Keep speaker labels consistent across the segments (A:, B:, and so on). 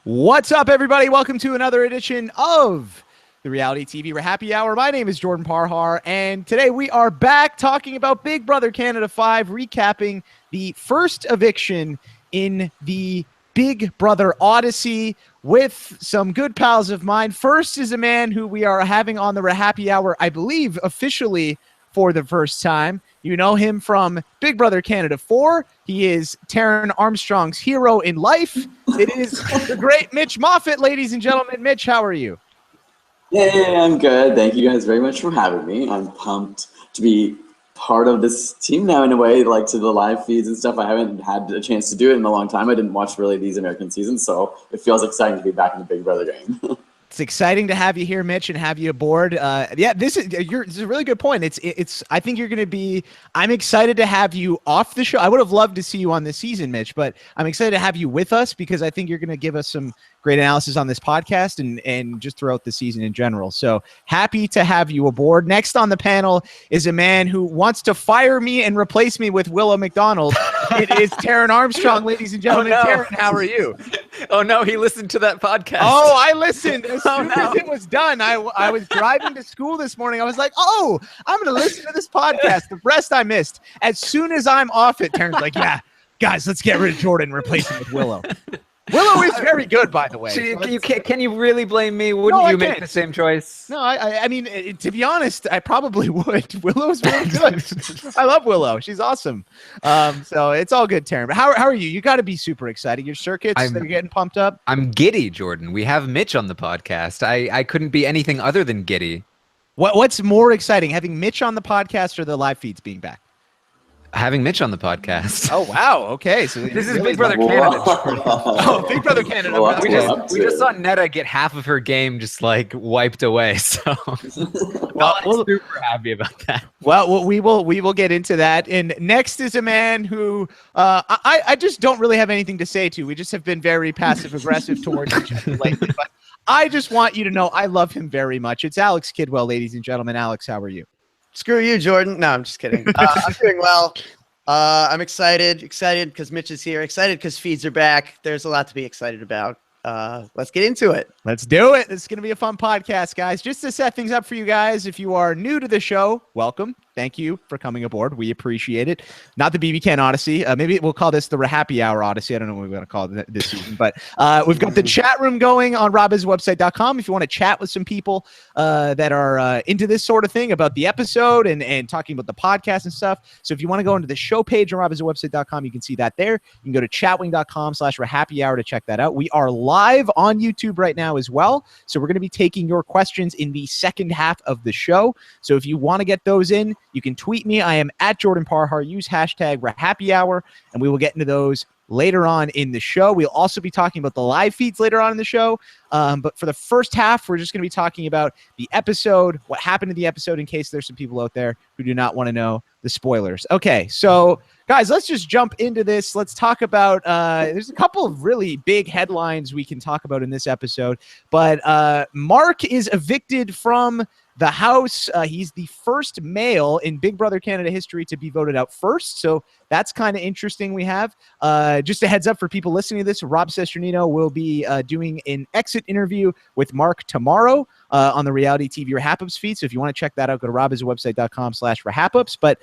A: What's up, everybody? Welcome to another edition of the Reality TV RHAPpy Hour. My name is Jordan Parhar, and today we are back talking about Big Brother Canada 5, recapping the first eviction in the Big Brother Odyssey with some good pals of mine. First is a man who we are having on the RHAPpy Hour, I believe, officially for the first time. You know him from Big Brother Canada 4. He is Taran Armstrong's hero in life. It is the great Mitch Moffit, ladies and gentlemen. Mitch, how are you?
B: Hey, I'm good. Thank you guys very much for having me. I'm pumped to be part of this team now in a way, like to the live feeds and stuff. I haven't had a chance to do it in a long time. I didn't watch really these American seasons, so it feels exciting to be back in the Big Brother game.
A: It's exciting to have you here, Mitch, and have you aboard. Yeah, this is a really good point. It's. I think you're going to be. I'm excited to have you off the show. I would have loved to see you on this season, Mitch, but I'm excited to have you with us because I think you're going to give us some great analysis on this podcast and just throughout the season in general. So happy to have you aboard. Next on the panel is a man who wants to fire me and replace me with Willow McDonald. It is Taran Armstrong, ladies and gentlemen.
C: Oh, no.
A: Taran, how are you?
C: Oh no, he listened to that podcast.
A: Oh, I listened as soon as it was done. I was driving to school this morning. I was like, oh, I'm going to listen to this podcast. The rest I missed. As soon as I'm off it, Taran's like, yeah, guys, let's get rid of Jordan and replace him with Willow. Willow is very good, by the way.
C: Can you really blame me? Wouldn't you make the same choice?
A: No, I mean, to be honest, I probably would. Willow's really good. I love Willow. She's awesome. So it's all good, Taran. But how are you? You got to be super excited. Your circuits, they're getting pumped up.
C: I'm giddy, Jordan. We have Mitch on the podcast. I couldn't be anything other than giddy.
A: What's more exciting, having Mitch on the podcast or the live feeds being back?
C: Having Mitch on the podcast.
A: Oh, wow. Okay. So
C: this is Big Brother Canada.
A: Oh, Big Brother Canada.
C: We just saw Neda get half of her game just like wiped away. So I'm super happy about that.
A: Well, we will get into that. And next is a man who I just don't really have anything to say to. We just have been very passive aggressive towards each other lately. But I just want you to know I love him very much. It's Alex Kidwell, ladies and gentlemen. Alex, how are you?
D: Screw you, Jordan. No, I'm just kidding. I'm doing well. I'm excited because Mitch is here. Excited because feeds are back. There's a lot to be excited about. Let's get into it.
A: Let's do it. It's going to be a fun podcast, guys. Just to set things up for you guys, if you are new to the show, welcome. Thank you for coming aboard. We appreciate it. Not the BB Can Odyssey. Maybe we'll call this the RHAPpy Hour Odyssey. I don't know what we're going to call it this season. But we've got the chat room going on RHAPiswebsite.com if you want to chat with some people that are into this sort of thing about the episode and talking about the podcast and stuff. So if you want to go into the show page on RHAPiswebsite.com, you can see that there. You can go to chatwing.com/RHAPpy Hour to check that out. We are live on YouTube right now as well. So we're going to be taking your questions in the second half of the show. So if you want to get those in, you can tweet me. I am at Jordan Parhar. Use hashtag RHAPpy Hour, and we will get into those later on in the show. We'll also be talking about the live feeds later on in the show. But for the first half, we're just going to be talking about the episode, what happened in the episode, in case there's some people out there who do not want to know the spoilers. Okay, so guys, let's just jump into this. Let's talk about, there's a couple of really big headlines we can talk about in this episode. But Mark is evicted from the house. He's the first male in Big Brother Canada history to be voted out first. So that's kind of interesting. We have just a heads up for people listening to this. Rob Sesternino will be doing an exit interview with Mark tomorrow on the Reality TV RHAP-ups feed. So if you want to check that out, go to robiswebsite.com/RHAP-ups. But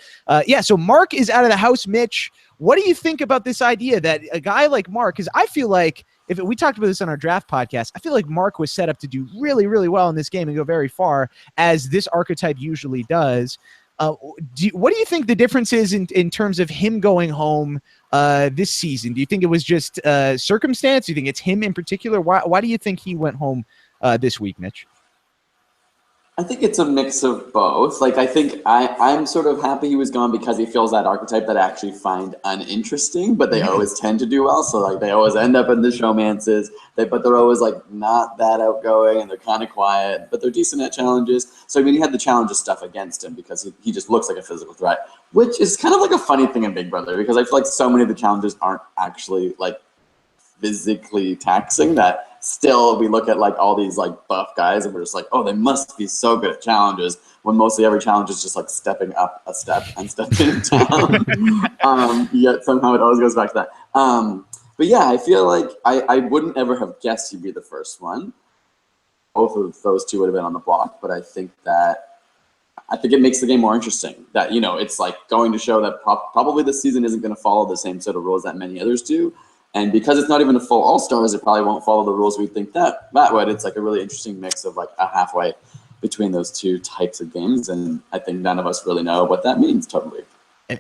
A: yeah, so Mark is out of the house. Mitch, what do you think about this idea that a guy like Mark, because I feel like we talked about this on our draft podcast, I feel like Mark was set up to do really, really well in this game and go very far, as this archetype usually does. What do you think the difference is in terms of him going home this season? Do you think it was just circumstance? Do you think it's him in particular? Why do you think he went home this week, Mitch?
B: I think it's a mix of both. Like, I think I'm sort of happy he was gone because he feels that archetype that I actually find uninteresting, but they always tend to do well. So, like, they always end up in the showmances, but they're always, like, not that outgoing, and they're kind of quiet, but they're decent at challenges. So, I mean, he had the challenges stuff against him because he just looks like a physical threat, which is kind of like a funny thing in Big Brother, because I feel like so many of the challenges aren't actually, like, physically taxing, that still we look at like all these like buff guys and we're just like, oh, they must be so good at challenges, when mostly every challenge is just like stepping up a step and stepping down. Yet somehow it always goes back to that. But yeah, I feel like I wouldn't ever have guessed he'd be the first one. Both of those two would have been on the block, but I think it makes the game more interesting. That, you know, it's like going to show that probably this season isn't going to follow the same set of rules that many others do. And because it's not even a full All-Stars, it probably won't follow the rules we think that would. It's like a really interesting mix of like a halfway between those two types of games. And I think none of us really know what that means totally.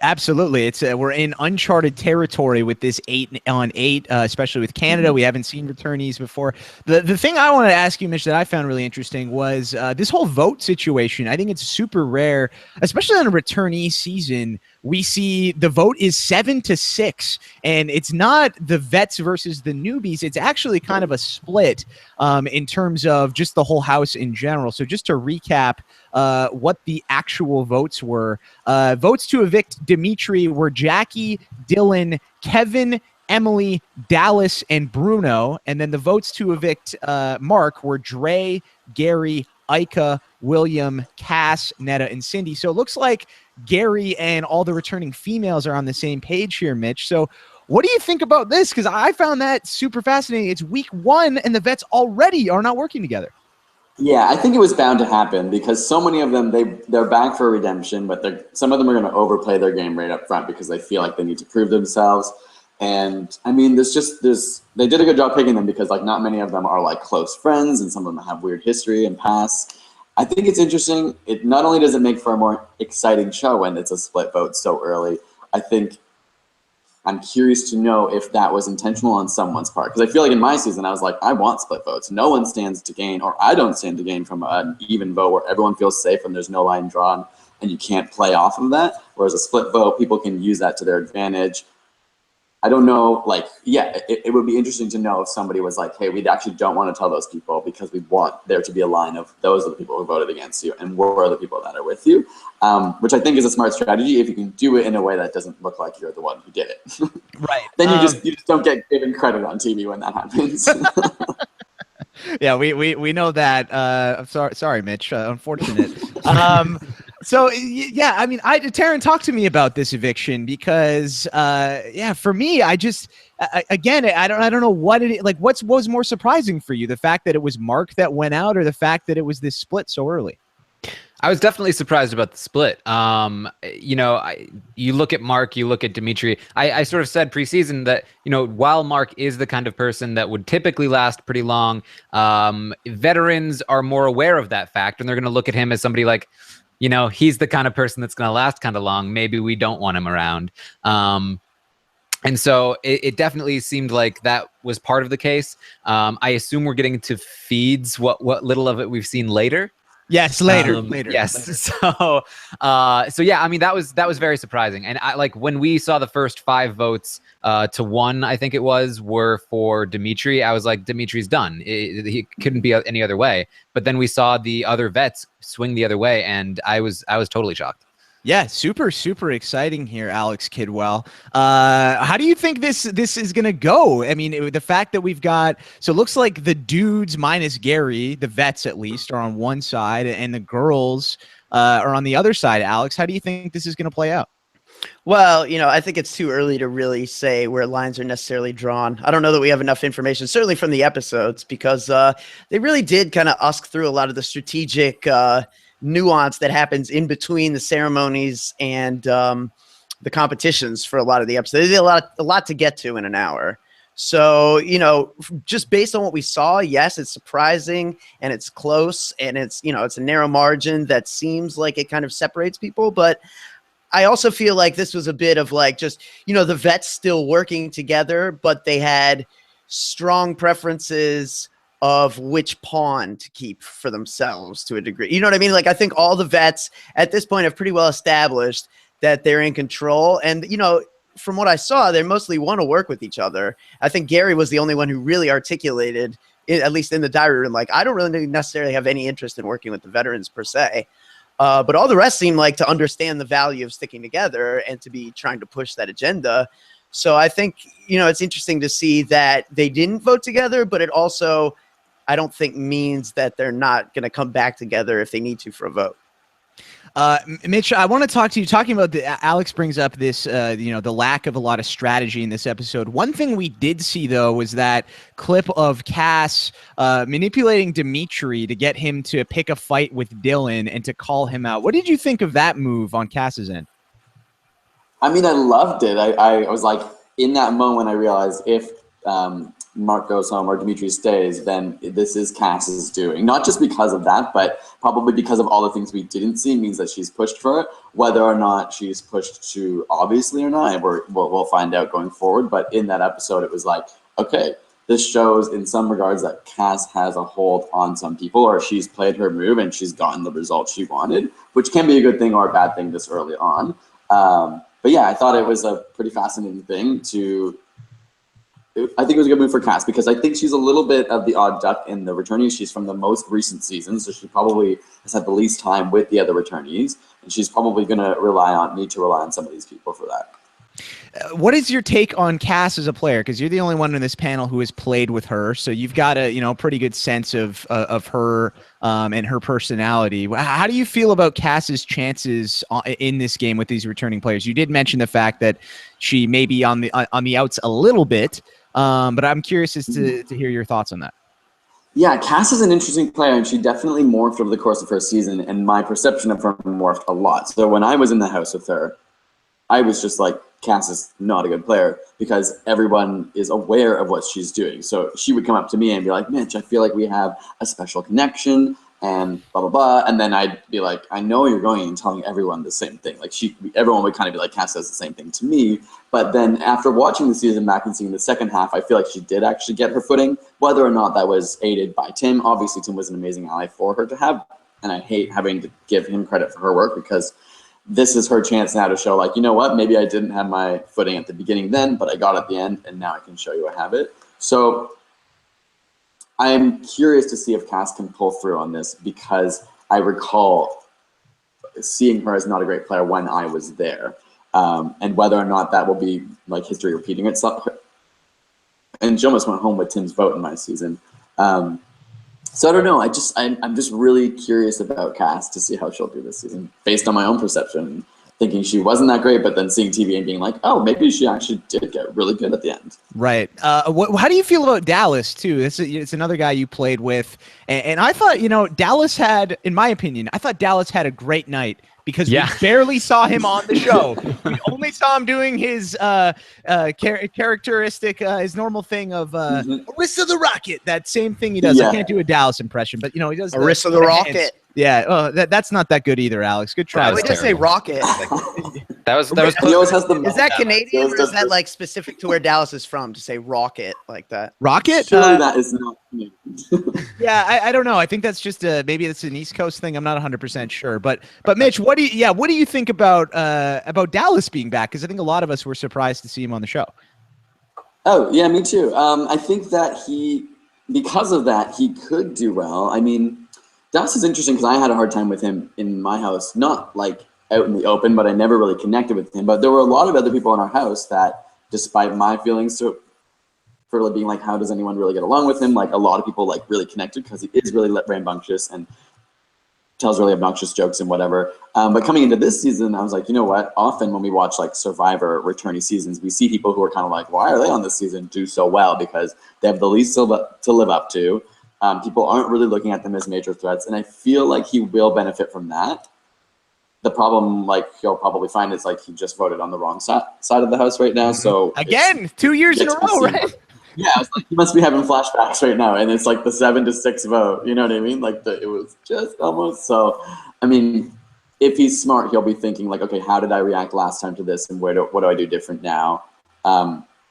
A: Absolutely. It's we're in uncharted territory with this 8-on-8, especially with Canada. We haven't seen returnees before. The thing I wanted to ask you, Mitch, that I found really interesting was this whole vote situation. I think it's super rare, especially on a returnee season. We see the vote is 7-6, and it's not the vets versus the newbies. It's actually kind of a split in terms of just the whole house in general. So just to recap what the actual votes were. Votes to evict Demetri were Jackie, Dylan, Kevin, Emily, Dallas, and Bruno. And then the votes to evict Mark were Dre, Gary, Ika, William, Cass, Neda, and Cindy. So it looks like Gary and all the returning females are on the same page here, Mitch. So what do you think about this? Because I found that super fascinating. It's week 1 and the vets already are not working together.
B: Yeah, I think it was bound to happen because so many of them, they're back for redemption, but some of them are going to overplay their game right up front because they feel like they need to prove themselves. And I mean, they did a good job picking them because like not many of them are like close friends, and some of them have weird history and past. I think it's interesting. It not only does it make for a more exciting show when it's a split vote so early, I think I'm curious to know if that was intentional on someone's part. Because I feel like in my season, I was like, I want split votes. No one stands to gain, or I don't stand to gain from an even vote where everyone feels safe and there's no line drawn and you can't play off of that. Whereas a split vote, people can use that to their advantage. I don't know, like, yeah, it would be interesting to know if somebody was like, hey, we actually don't want to tell those people because we want there to be a line of those are the people who voted against you and we're the people that are with you, which I think is a smart strategy if you can do it in a way that doesn't look like you're the one who did it.
A: Right.
B: Then you just don't get given credit on TV when that happens.
A: Yeah, we know that. I'm sorry, Mitch. Unfortunate. So yeah, I mean, Taran, talk to me about this eviction because yeah, for me, I just again, I don't know what it like. What was more surprising for you, the fact that it was Mark that went out, or the fact that it was this split so early?
C: I was definitely surprised about the split. You know, you look at Mark, you look at Demetri. I sort of said preseason that, you know, while Mark is the kind of person that would typically last pretty long, veterans are more aware of that fact, and they're going to look at him as somebody like, you know, he's the kind of person that's going to last kind of long. Maybe we don't want him around. And so it definitely seemed like that was part of the case. I assume we're getting to feeds, what little of it we've seen later.
A: Yes, later.
C: Yes.
A: Later.
C: So yeah, I mean, that was very surprising. And I like when we saw the first 5 votes to 1, I think it was, were for Demetri. I was like, Demetri's done. He couldn't be any other way. But then we saw the other vets swing the other way, and I was totally shocked.
A: Yeah, super exciting here, Alex Kidwell. How do you think this is gonna go? I mean, the fact that we've got, so it looks like the dudes minus Gary, the vets at least, are on one side, and the girls are on the other side. Alex, how do you think this is gonna play out?
D: Well, you know, I think it's too early to really say where lines are necessarily drawn. I don't know that we have enough information, certainly from the episodes, because they really did kind of usk through a lot of the strategic nuance that happens in between the ceremonies and the competitions for a lot of the episodes. There's a lot to get to in an hour. So, you know, just based on what we saw, yes, it's surprising and it's close and it's, you know, it's a narrow margin that seems like it kind of separates people. But I also feel like this was a bit of like just, you know, the vets still working together, but they had strong preferences of which pawn to keep for themselves to a degree. You know what I mean? Like, I think all the vets at this point have pretty well established that they're in control. And, you know, from what I saw, they mostly want to work with each other. I think Gary was the only one who really articulated, at least in the diary room, like, I don't really necessarily have any interest in working with the veterans per se. But all the rest seem like to understand the value of sticking together and to be trying to push that agenda. So I think, you know, it's interesting to see that they didn't vote together, but it also, I don't think, means that they're not going to come back together if they need to for a vote.
A: Mitch, I want to talk to you. Talking about Alex brings up this, the lack of a lot of strategy in this episode. One thing we did see though was that clip of Cass manipulating Demetri to get him to pick a fight with Dylan and to call him out. What did you think of that move on Cass's end?
B: I mean, I loved it. I was like, in that moment, I realized if Mark goes home or Demetri stays, then this is Cass's doing. Not just because of that, but probably because of all the things we didn't see means that she's pushed for it. Whether or not she's pushed too obviously or not, we'll find out going forward. But in that episode, it was like, okay, this shows in some regards that Cass has a hold on some people, or she's played her move and she's gotten the result she wanted, which can be a good thing or a bad thing this early on. But yeah, I thought it was a pretty fascinating thing I think it was a good move for Cass because I think she's a little bit of the odd duck in the returnees. She's from the most recent season, so she probably has had the least time with the other returnees, and she's probably going to need to rely on some of these people for that.
A: What is your take on Cass as a player? Because you're the only one in this panel who has played with her, so you've got a pretty good sense of her and her personality. How do you feel about Cass's chances in this game with these returning players? You did mention the fact that she may be on the outs a little bit, but I'm curious as to hear your thoughts on that.
B: Yeah, Cass is an interesting player, and she definitely morphed over the course of her season, and my perception of her morphed a lot. So when I was in the house with her, I was just like, Cass is not a good player because everyone is aware of what she's doing. So she would come up to me and be like, Mitch, I feel like we have a special connection and blah, blah, blah. And then I'd be like, I know you're going and telling everyone the same thing. Like everyone would kind of be like, Cass does the same thing to me. But then after watching the season back and seeing the second half, I feel like she did actually get her footing, whether or not that was aided by Tim. Obviously, Tim was an amazing ally for her to have. And I hate having to give him credit for her work because this is her chance now to show, like, you know what, maybe I didn't have my footing at the beginning then, but I got it at the end, and now I can show you I have it. So I'm curious to see if Cass can pull through on this because I recall seeing her as not a great player when I was there, and whether or not that will be like history repeating itself. And she almost went home with Tim's vote in my season. So I don't know. I'm just really curious about Cass to see how she'll do this season, based on my own perception, thinking she wasn't that great, but then seeing TV and being like, oh, maybe she actually did get really good at the end.
A: Right. How do you feel about Dallas too? It's another guy you played with, and I thought Dallas had, in my opinion, I thought Dallas had a great night. Because we barely saw him on the show. We only saw him doing his characteristic, his normal thing of Arissa the Rocket. That same thing he does. Yeah. I can't do a Dallas impression, but he does
D: Arissa the Rocket.
A: Yeah. Oh, that's not that good either, Alex. Good try.
D: We just say Rocket.
C: That was.
B: He always has the.
D: Is that Canadian or is that like specific to where Dallas is from to say Rocket like that?
A: Rocket?
B: Surely that is not.
A: Yeah, I don't know. I think that's just maybe it's an East Coast thing. I'm not 100% sure. But Mitch, what do you think about Dallas being back? Because I think a lot of us were surprised to see him on the show.
B: Oh yeah, me too. I think that because of that, he could do well. I mean, Dallas is interesting because I had a hard time with him in my house, not like out in the open, but I never really connected with him. But there were a lot of other people in our house that, despite my feelings for being like, how does anyone really get along with him? Like a lot of people like really connected because he is really rambunctious and tells really obnoxious jokes and whatever. But coming into this season, I was like, you know what? Often when we watch like Survivor returnee seasons, we see people who are kind of like, why are they on this season do so well? Because they have the least to live up to. People aren't really looking at them as major threats. And I feel like he will benefit from that. The problem, like he'll probably find, is like he just voted on the wrong side of the house right now. So
A: again, 2 years in a row, right?
B: Yeah, I was like, he must be having flashbacks right now, and it's like the 7-6 vote. You know what I mean? Like it was just almost. So, I mean, if he's smart, he'll be thinking like, okay, how did I react last time to this, and what do I do different now?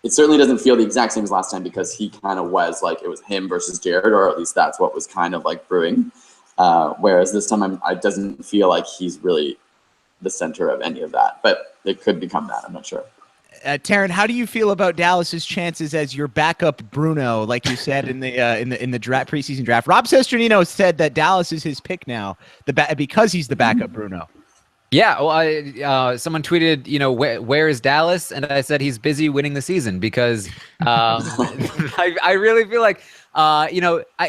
B: It certainly doesn't feel the exact same as last time because he kind of was like it was him versus Jared, or at least that's what was kind of like brewing. Whereas this time, it doesn't feel like he's really the center of any of that, but it could become that. I'm not sure.
A: Taran, how do you feel about Dallas's chances as your backup Bruno, like you said in the draft, preseason draft? Rob Sesternino said that Dallas is his pick now, because he's the backup Bruno.
C: Yeah, well, someone tweeted, where is Dallas? And I said he's busy winning the season because I really feel like,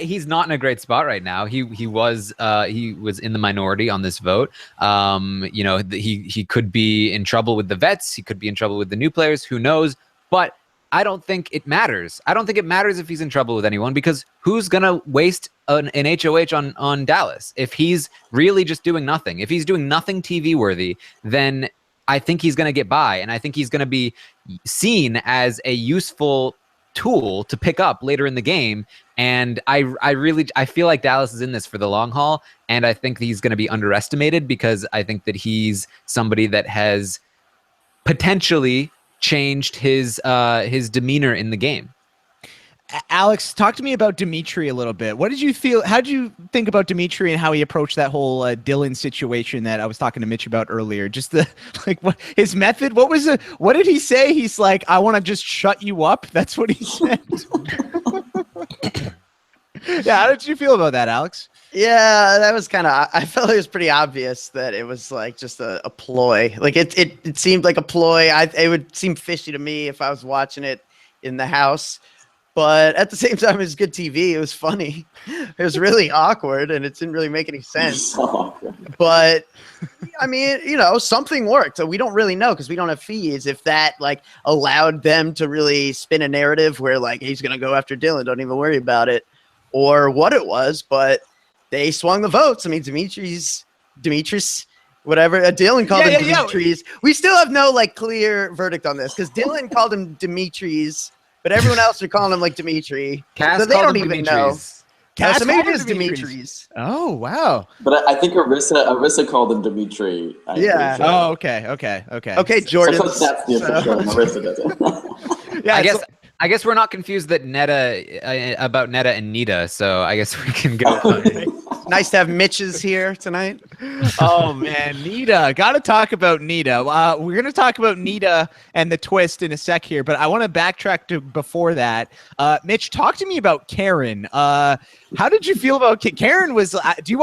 C: he's not in a great spot right now. He was in the minority on this vote. He could be in trouble with the vets. He could be in trouble with the new players. Who knows? But I don't think it matters. I don't think it matters if he's in trouble with anyone because who's going to waste an HOH on Dallas? If he's really just doing nothing, if he's doing nothing TV worthy, then I think he's going to get by. And I think he's going to be seen as a useful tool to pick up later in the game. And I feel like Dallas is in this for the long haul. And I think he's going to be underestimated because I think that he's somebody that has potentially changed his demeanor in the game.
A: Alex, talk to me about Demetri a little bit. What did you feel? How did you think about Demetri and how he approached that whole Dylan situation that I was talking to Mitch about earlier? Just what his method. What did he say? He's like, I want to just shut you up. That's what he said. Yeah, how did you feel about that, Alex?
D: Yeah, that was I felt it was pretty obvious that it was like just a ploy. Like it seemed like a ploy. It would seem fishy to me if I was watching it in the house. But at the same time, it was good TV. It was funny. It was really awkward, and it didn't really make any sense. But I mean, something worked. So we don't really know because we don't have feeds. If that allowed them to really spin a narrative where he's gonna go after Dylan, don't even worry about it, or what it was. But they swung the votes. I mean, Demetri's, whatever. Dylan called him Demetri's. Yeah. We still have no clear verdict on this because Dylan called him Demetri's. But everyone else are calling him Demetri.
C: Cass
D: so they don't even
C: Demetri's.
D: know.
A: Cass
D: so maybe it's Demetri's.
A: Oh, wow.
B: But I think Arissa called him Demetri.
D: Yeah.
B: Sure.
A: Oh, okay,
D: Jordan.
B: That's the official. Arissa does it.
A: Yeah,
C: I guess we're not confused that about Neda and Neda, so I guess we can go.
D: Nice to have Mitch's here tonight.
A: Oh man, Neda. Got to talk about Neda. We're gonna talk about Neda and the twist in a sec here, but I want to backtrack to before that. Mitch, talk to me about Karen. How did you feel about Karen? Do you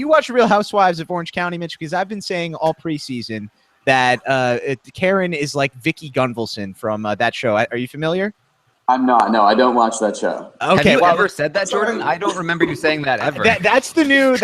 A: watch Real Housewives of Orange County, Mitch? Because I've been saying all preseason that Karen is like Vicky Gunvalson from that show. Are you familiar?
B: I'm not. No, I don't watch that show.
C: Okay, have you ever said that, Jordan? I don't remember you saying that ever.
A: That's the new Ginger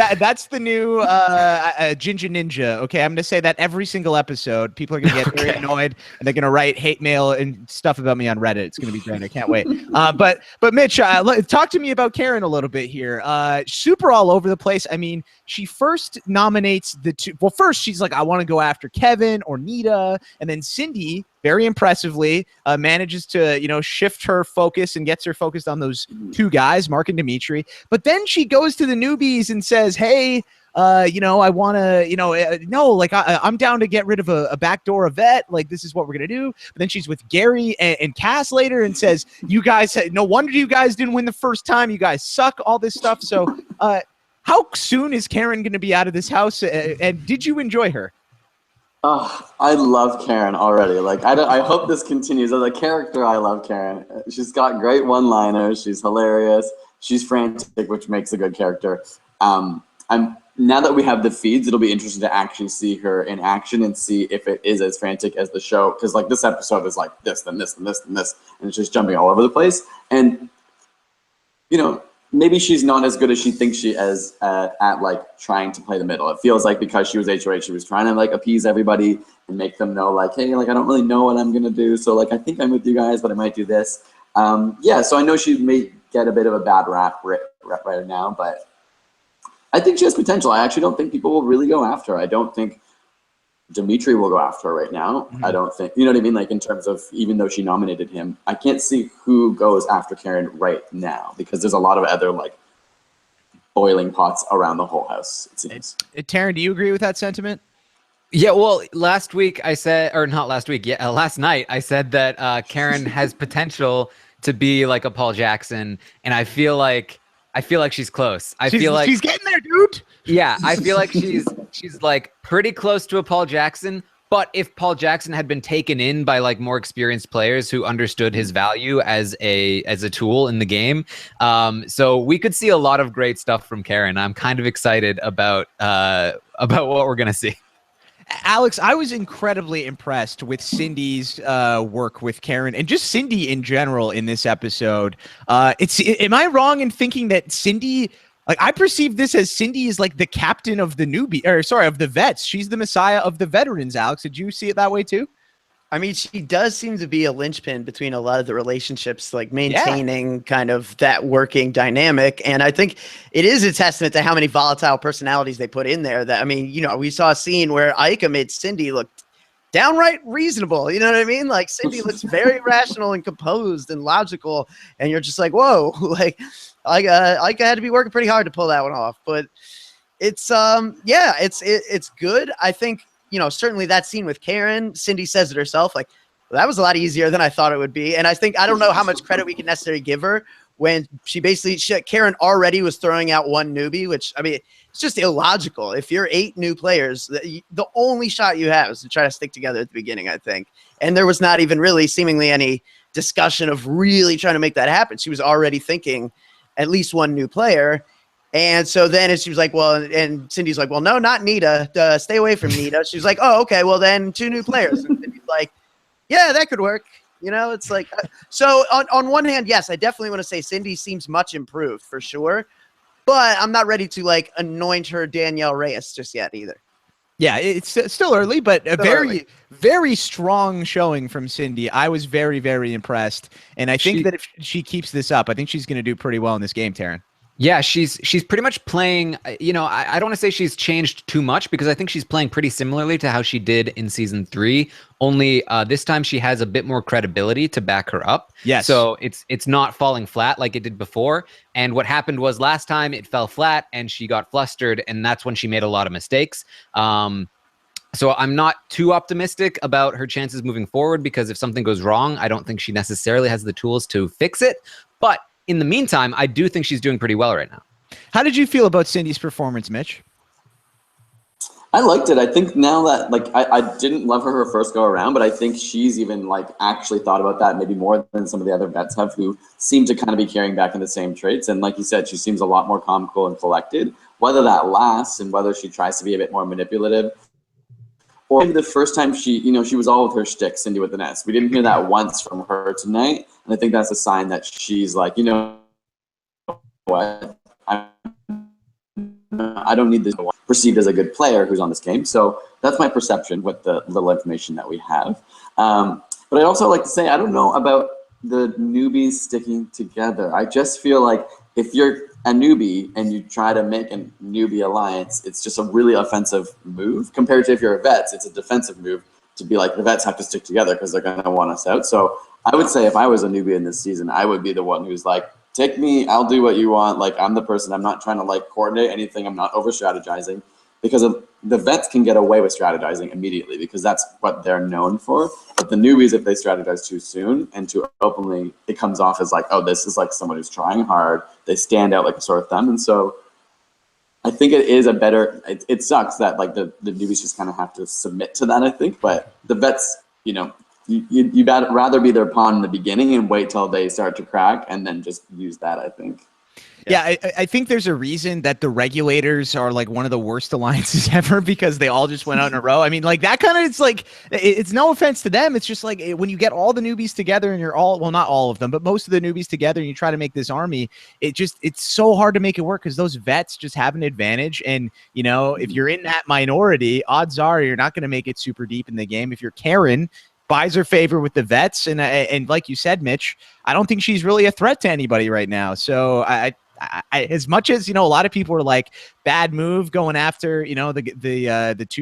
A: Ninja. Okay, I'm gonna say that every single episode. People are gonna get very annoyed, and they're gonna write hate mail and stuff about me on Reddit. It's gonna be great. I can't wait. But Mitch, talk to me about Karen a little bit here. Super all over the place. I mean, she first nominates the two. Well, first she's like, I want to go after Kevin or Neda, and then Cindy, very impressively, manages to shift her focus and gets her focused on those two guys, Mark and Demetri. But then she goes to the newbies and says, "Hey, I want to, I'm down to get rid of a backdoor vet. Like, this is what we're gonna do." But then she's with Gary and Cass later and says, "You guys, no wonder you guys didn't win the first time. You guys suck." All this stuff. So, how soon is Karen going to be out of this house? And did you enjoy her?
B: Oh, I love Karen already. I hope this continues. As a character, I love Karen. She's got great one-liners. She's hilarious. She's frantic, which makes a good character. Now that we have the feeds, it'll be interesting to actually see her in action and see if it is as frantic as the show. Because this episode is like this, then this, and this, and this, and it's just jumping all over the place. And maybe she's not as good as she thinks she is at trying to play the middle. It feels like because she was HOH, she was trying to appease everybody and make them know hey, I don't really know what I'm gonna do. So I think I'm with you guys, but I might do this. So I know she may get a bit of a bad rap right now, but I think she has potential. I actually don't think people will really go after her. I don't think Demetri will go after her right now. Mm-hmm. I don't think, you know what I mean? In terms of, even though she nominated him, I can't see who goes after Karen right now because there's a lot of other boiling pots around the whole house, it seems.
A: Taran, do you agree with that sentiment?
C: Yeah, well, last night I said that Karen has potential to be like a Paul Jackson, and I feel like she's close. She's
A: getting there, dude.
C: Yeah, I feel like she's pretty close to a Paul Jackson. But if Paul Jackson had been taken in by more experienced players who understood his value as a tool in the game, so we could see a lot of great stuff from Karen. I'm kind of excited about what we're gonna see.
A: Alex, I was incredibly impressed with Cindy's work with Karen and just Cindy in general in this episode. Am I wrong in thinking that Cindy, like, I perceive this as Cindy is like the captain of the of the vets. She's the messiah of the veterans. Alex, did you see it that way too?
D: I mean, she does seem to be a linchpin between a lot of the relationships, like maintaining kind of that working dynamic. And I think it is a testament to how many volatile personalities they put in there. That, I mean, you know, we saw a scene where Aika made Cindy look downright reasonable. You know what I mean? Like, Cindy looks very rational and composed and logical. And you're just like, whoa, like Aika had to be working pretty hard to pull that one off. But it's, it's good. I think, you know, certainly that scene with Karen, Cindy says it herself, like, well, that was a lot easier than I thought it would be. And I think, I don't know how much credit we can necessarily give her when Karen already was throwing out one newbie, which, I mean, it's just illogical. If you're 8 new players, the only shot you have is to try to stick together at the beginning, I think. And there was not even really seemingly any discussion of really trying to make that happen. She was already thinking at least one new player. And so then she was like, well, and Cindy's like, well, no, not Neda. Stay away from Neda. She was like, oh, okay, well, then 2 new players. And Cindy's like, yeah, that could work. You know, it's like, so on one hand, yes, I definitely want to say Cindy seems much improved for sure. But I'm not ready to, like, anoint her Danielle Reyes just yet either.
A: Yeah, it's still early, but a very strong showing from Cindy. I was very, very impressed. And I think that if she keeps this up, I think she's going to do pretty well in this game, Taran.
C: Yeah, she's pretty much playing, you know, I don't want to say she's changed too much because I think she's playing pretty similarly to how she did in season 3. Only this time she has a bit more credibility to back her up.
A: Yes.
C: So it's not falling flat like it did before. And what happened was last time it fell flat and she got flustered, and that's when she made a lot of mistakes. So I'm not too optimistic about her chances moving forward because if something goes wrong, I don't think she necessarily has the tools to fix it. But in the meantime, I do think she's doing pretty well right now.
A: How did you feel about Cindy's performance, Mitch?
B: I liked it. I think now that, like, I didn't love her first go around, but I think she's even, like, actually thought about that maybe more than some of the other vets have who seem to kind of be carrying back in the same traits. And like you said, she seems a lot more calm, cool, and collected. Whether that lasts and whether she tries to be a bit more manipulative, or maybe the first time she was all with her shtick, Cindy with an S. We didn't hear that once from her tonight. And I think that's a sign that she's like, you know what? I don't need this perceived as a good player who's on this game. So that's my perception with the little information that we have. But I'd also like to say, I don't know about the newbies sticking together. I just feel like if you're a newbie and you try to make a newbie alliance, it's just a really offensive move compared to if you're a vets, it's a defensive move to be like, the vets have to stick together because they're going to want us out. So I would say if I was a newbie in this season, I would be the one who's like, take me, I'll do what you want. Like, I'm the person, I'm not trying to, like, coordinate anything. I'm not over strategizing, because the vets can get away with strategizing immediately because that's what they're known for. But the newbies, if they strategize too soon and too openly, it comes off as like, oh, this is like someone who's trying hard. They stand out like a sore thumb. And so I think it is a better, it sucks that like the newbies just kind of have to submit to that, I think. But the vets, you know, you'd rather be their pawn in the beginning and wait till they start to crack and then just use that, I think.
A: Yeah, I think there's a reason that the regulators are like one of the worst alliances ever because they all just went out in a row. I mean, like that kind of, it's like, it's no offense to them. It's just like when you get all the newbies together and you're all, well, not all of them, but most of the newbies together and you try to make this army, it's so hard to make it work because those vets just have an advantage. And, you know, if you're in that minority, odds are you're not going to make it super deep in the game. If you're Karen, buys her favor with the vets. And like you said, Mitch, I don't think she's really a threat to anybody right now. So I as much as, you know, a lot of people are like bad move going after, you know, the 2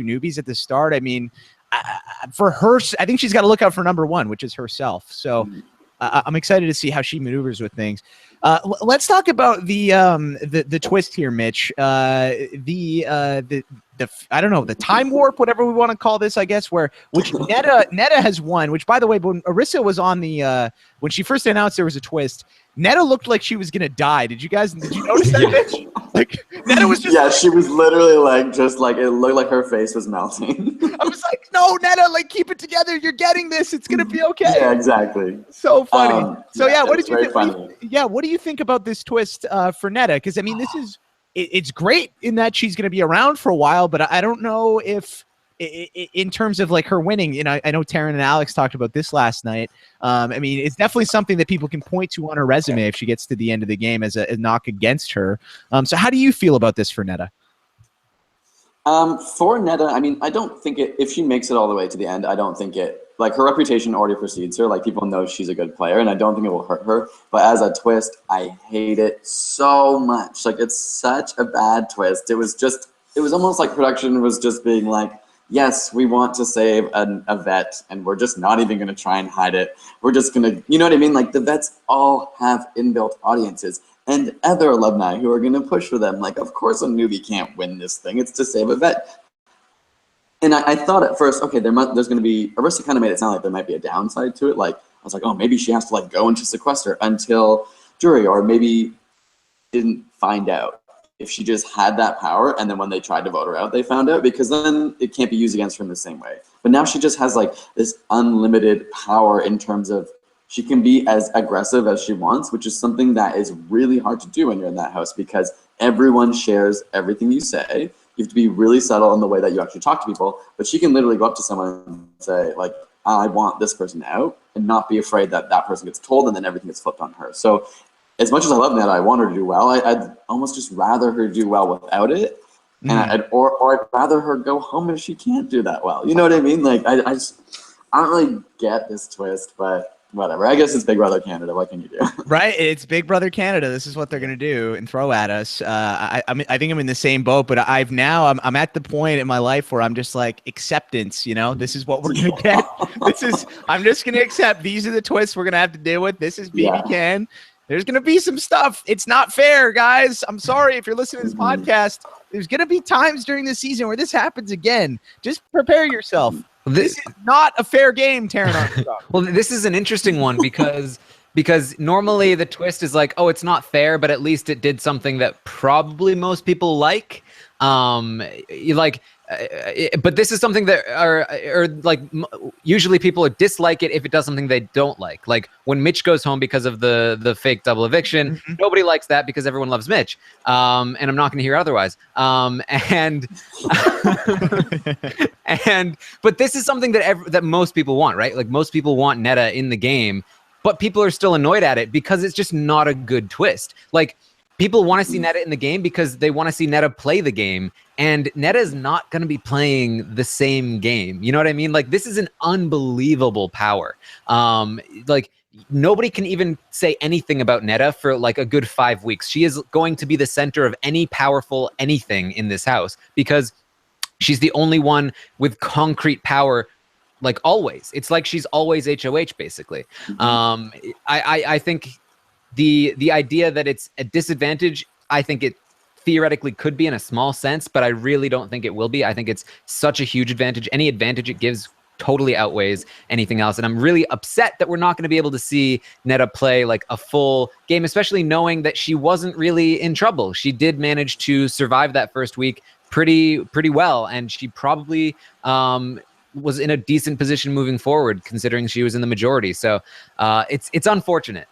A: newbies at the start. I mean, for her, I think she's got to look out for number 1, which is herself. So I'm excited to see how she maneuvers with things. Let's talk about the twist here, Mitch. I don't know, the time warp, whatever we want to call this, I guess, which Neda has won, which, by the way, when Arissa was on when she first announced there was a twist, Neda looked like she was going to die. Did you notice that, Mitch? Like, Neda was just...
B: Yeah, she was literally like, just like, it looked like her face was melting.
A: I was like, no, Neda, like, keep it together. You're getting this. It's going to be okay.
B: Yeah, exactly.
A: So funny. What did you
B: think?
A: What do you think about this twist for Neda? Because, I mean, it's great in that she's going to be around for a while, but I don't know if in terms of like her winning, you know, I know Taran and Alex talked about this last night. I mean, it's definitely something that people can point to on her resume if she gets to the end of the game as a knock against her. So how do you feel about this for Neda?
B: For Neda, I mean, I don't think if she makes it all the way to the end, I don't think like her reputation already precedes her. Like people know she's a good player, and I don't think it will hurt her. But as a twist, I hate it so much. Like it's such a bad twist. It was almost like production was just being like, yes, we want to save a vet, and we're just not even going to try and hide it. We're just going to, you know what I mean? Like the vets all have inbuilt audiences and other alumni who are going to push for them. Like, of course a newbie can't win this thing. It's to save a vet. And I thought at first, okay, there's going to be, Arista kind of made it sound like there might be a downside to it. Like, I was like, oh, maybe she has to like go into sequester until jury, or maybe didn't find out if she just had that power, and then when they tried to vote her out, they found out, because then it can't be used against her in the same way. But now she just has like this unlimited power in terms of she can be as aggressive as she wants, which is something that is really hard to do when you're in that house, because everyone shares everything you say. You have to be really subtle in the way that you actually talk to people, but she can literally go up to someone and say, like, I want this person out, and not be afraid that that person gets told and then everything gets flipped on her. So as much as I love Neda, I want her to do well. I'd almost just rather her do well without it, and I'd rather her go home if she can't do that well. You know what I mean? Like I don't really get this twist, but whatever. I guess it's Big Brother Canada. What can you do?
A: Right? It's Big Brother Canada. This is what they're gonna do and throw at us. I think I'm in the same boat, but I'm at the point in my life where I'm just like acceptance. You know, this is what we're gonna get. I'm just gonna accept. These are the twists we're gonna have to deal with. This is BB Can. There's going to be some stuff. It's not fair, guys. I'm sorry if you're listening to this podcast. There's going to be times during the season where this happens again. Just prepare yourself. This is not a fair game, Taran Armstrong.
C: Well, this is an interesting one because normally the twist is like, oh, it's not fair, but at least it did something that probably most people like. But this is something that usually people dislike it if it does something they don't like. Like when Mitch goes home because of the fake double eviction, nobody likes that because everyone loves Mitch. And I'm not going to hear otherwise. But this is something that most people want, right? Like most people want Neda in the game, but people are still annoyed at it because it's just not a good twist. Like people want to see Neda in the game because they want to see Neda play the game, and Neda is not going to be playing the same game. You know what I mean? Like this is an unbelievable power. Like nobody can even say anything about Neda for like a good 5 weeks. She is going to be the center of any powerful anything in this house because she's the only one with concrete power. Like always, it's like she's always HOH basically. I think the idea that it's a disadvantage, I think it theoretically could be in a small sense, but I really don't think it will be. I think it's such a huge advantage. Any advantage it gives totally outweighs anything else. And I'm really upset that we're not going to be able to see Neda play like a full game, especially knowing that she wasn't really in trouble. She did manage to survive that first week pretty well, and she probably was in a decent position moving forward, considering she was in the majority. So it's unfortunate.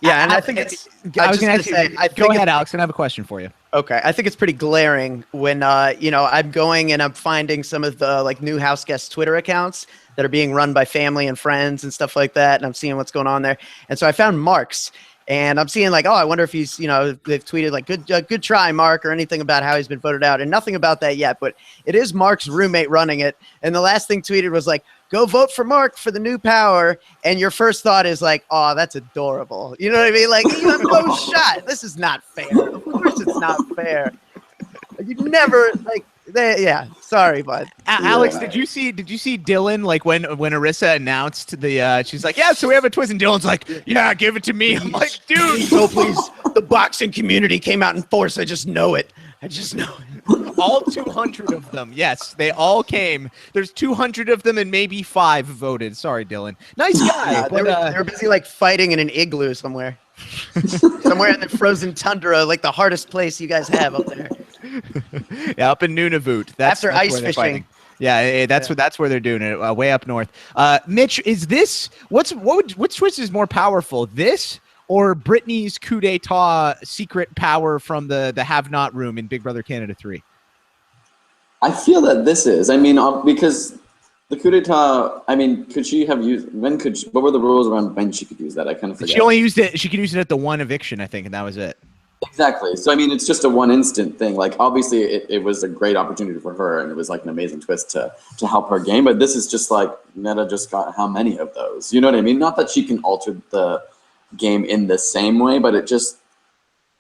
D: Yeah, and I think it's. I was going to say.
A: Go ahead, Alex, and I have a question for you.
D: Okay, I think it's pretty glaring when I'm going and I'm finding some of the like new house guest Twitter accounts that are being run by family and friends and stuff like that, and I'm seeing what's going on there. And so I found Mark's, and I'm seeing like, oh, I wonder if he's, they've tweeted like good try, Mark, or anything about how he's been voted out, and nothing about that yet. But it is Mark's roommate running it, and the last thing tweeted was like, go vote for Mark for the new power. And your first thought is like, oh, that's adorable. You know what I mean? Like, you have no shot. This is not fair. Of course it's not fair. You never like, yeah. Sorry, bud.
A: Alex, did you see Dylan like when Arissa announced the she's like, yeah, so we have a twist, and Dylan's like, yeah, give it to me. I'm like, dude,
D: so please. The boxing community came out in force. I just know it.
A: All 200 of them. Yes, they all came. There's 200 of them, and maybe 5 voted. Sorry, Dylan. Nice guy.
D: Yeah,
A: but,
D: they were busy like fighting in an igloo somewhere. Somewhere in the frozen tundra, like the hardest place you guys have up there.
A: Yeah, up in Nunavut.
D: After ice fishing.
A: Yeah, that's where they're doing it, way up north. Mitch, is this which twist is more powerful? This or Britney's coup d'etat secret power from the have-not room in Big Brother Canada 3?
B: I feel that this is. I mean, because the coup d'etat. I mean, could she have used? What were the rules around when she could use that? I kind of forget.
A: She only used it. She could use it at the one eviction, I think, and that was it.
B: Exactly. So I mean, it's just a one instant thing. Like obviously, it was a great opportunity for her, and it was like an amazing twist to help her game. But this is just like Neda just got how many of those? You know what I mean? Not that she can alter the game in the same way, but this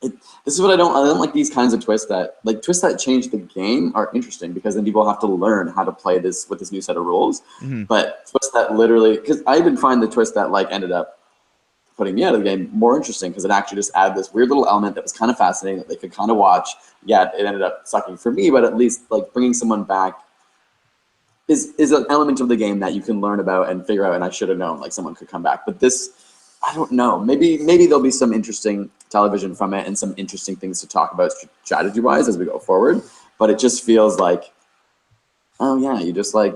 B: is what I don't like, these kinds of twists that change the game are interesting because then people have to learn how to play this with this new set of rules.
A: Mm-hmm.
B: But twists that literally, because I even find the twist that like ended up putting me out of the game more interesting because it actually just added this weird little element that was kind of fascinating that they could kind of watch. Yeah, it ended up sucking for me, but at least like bringing someone back is an element of the game that you can learn about and figure out. And I should have known like someone could come back, but this, I don't know. Maybe there'll be some interesting television from it and some interesting things to talk about strategy-wise as we go forward. But it just feels like, oh yeah, you just like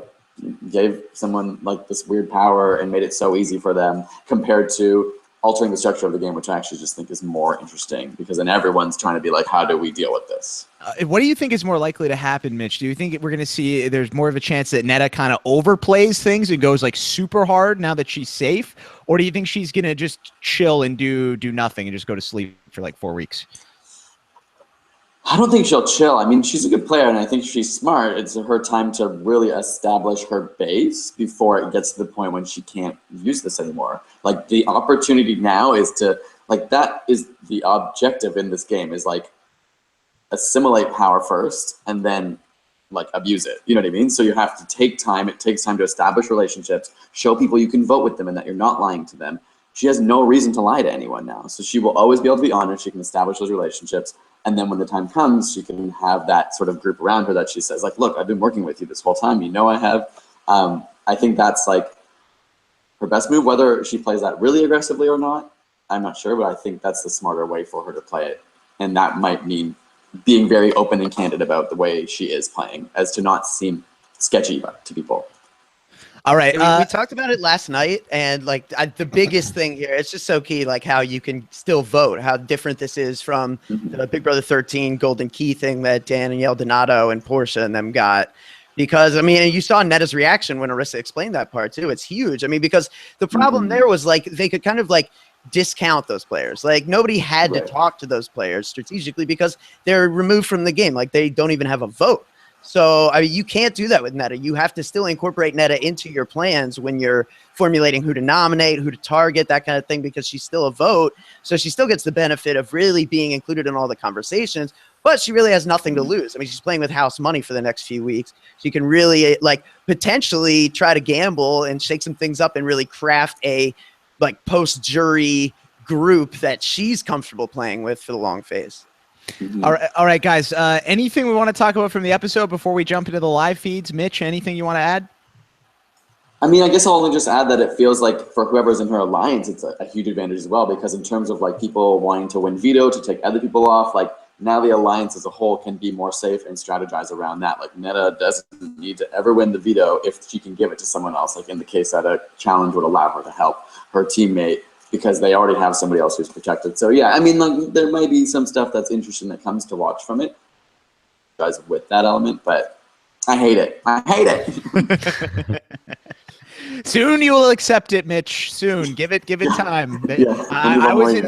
B: gave someone like this weird power and made it so easy for them compared to altering the structure of the game, which I actually just think is more interesting because then everyone's trying to be like, how do we deal with this?
A: What do you think is more likely to happen, Mitch? Do you think we're going to see there's more of a chance that Neda kind of overplays things and goes like super hard now that she's safe? Or do you think she's going to just chill and do nothing and just go to sleep for like 4 weeks?
B: I don't think she'll chill. I mean, she's a good player and I think she's smart. It's her time to really establish her base before it gets to the point when she can't use this anymore. Like the opportunity now is to, like, that is the objective in this game is like assimilate power first and then like abuse it. You know what I mean? So you have to take time. It takes time to establish relationships, show people you can vote with them and that you're not lying to them. She has no reason to lie to anyone now. So she will always be able to be honest. She can establish those relationships. And then when the time comes, she can have that sort of group around her that she says, like, look, I've been working with you this whole time. You know I have. I think that's like her best move. Whether she plays that really aggressively or not, I'm not sure. But I think that's the smarter way for her to play it. And that might mean being very open and candid about the way she is playing as to not seem sketchy to people.
A: All right.
D: We talked about it last night, and like the biggest thing here, it's just so key, like how you can still vote, how different this is from the Big Brother 13 Golden Key thing that Danielle Donato and Portia and them got. Because, I mean, you saw Neda's reaction when Arissa explained that part, too. It's huge. I mean, because the problem there was, like, they could kind of, like, discount those players. Like, nobody had to talk to those players strategically because they're removed from the game. Like, they don't even have a vote. So, I mean, you can't do that with Neda. You have to still incorporate Neda into your plans when you're formulating who to nominate, who to target, that kind of thing, because she's still a vote. So she still gets the benefit of really being included in all the conversations, but she really has nothing to lose. I mean, she's playing with house money for the next few weeks. She can really, like, potentially try to gamble and shake some things up and really craft a, like, post-jury group that she's comfortable playing with for the long phase.
A: All right, guys. Anything we want to talk about from the episode before we jump into the live feeds? Mitch, anything you want to add?
B: I mean, I guess I'll only just add that it feels like for whoever's in her alliance, it's a huge advantage as well, because in terms of like people wanting to win veto, to take other people off, like now the alliance as a whole can be more safe and strategize around that. Like Neda doesn't need to ever win the veto if she can give it to someone else, like in the case that a challenge would allow her to help her teammate, because they already have somebody else who's protected. So yeah, I mean, like, there might be some stuff that's interesting that comes to watch from it, guys, with that element, but I hate it. I hate it.
A: Soon you will accept it, Mitch. Soon. Give it time.
B: Yeah,
A: I was in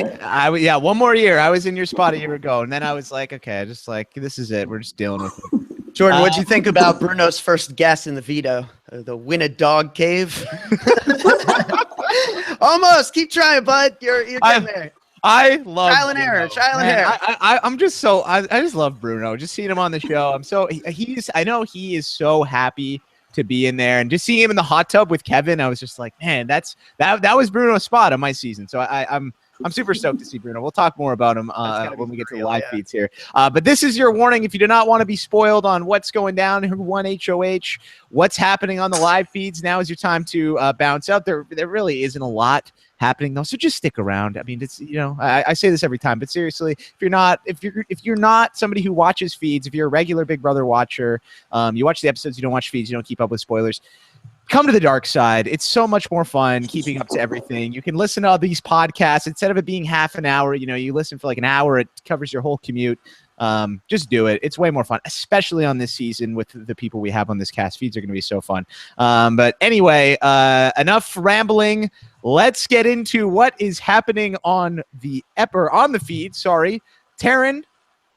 A: one more year. I was in your spot a year ago, and then I was like, okay, just like this is it. We're just dealing with it.
D: Jordan, what'd you think about Bruno's first guess in the veto? The win a dog cave? Almost. Keep trying, bud. You're getting there.
A: I love
D: trial and error.
A: I'm just so I just love Bruno. Just seeing him on the show. I know he is so happy to be in there, and just seeing him in the hot tub with Kevin, I was just like, man, that was Bruno's spot on my season. So I'm super stoked to see Bruno. We'll talk more about him when we get to the live feeds here. But this is your warning. If you do not want to be spoiled on what's going down, who won HOH, what's happening on the live feeds, now is your time to bounce out. There really isn't a lot happening though, so just stick around. I mean, it's, you know, I say this every time, but seriously, if you're not somebody who watches feeds, if you're a regular Big Brother watcher, you watch the episodes, you don't watch feeds, you don't keep up with spoilers, come to the dark side. It's so much more fun keeping up to everything. You can listen to all these podcasts instead of it being half an hour. You know, you listen for like an hour. It covers your whole commute. Just do it. It's way more fun, especially on this season with the people we have on this cast. Feeds are going to be so fun. But anyway, enough rambling. Let's get into what is happening on the feed. Sorry, Taran,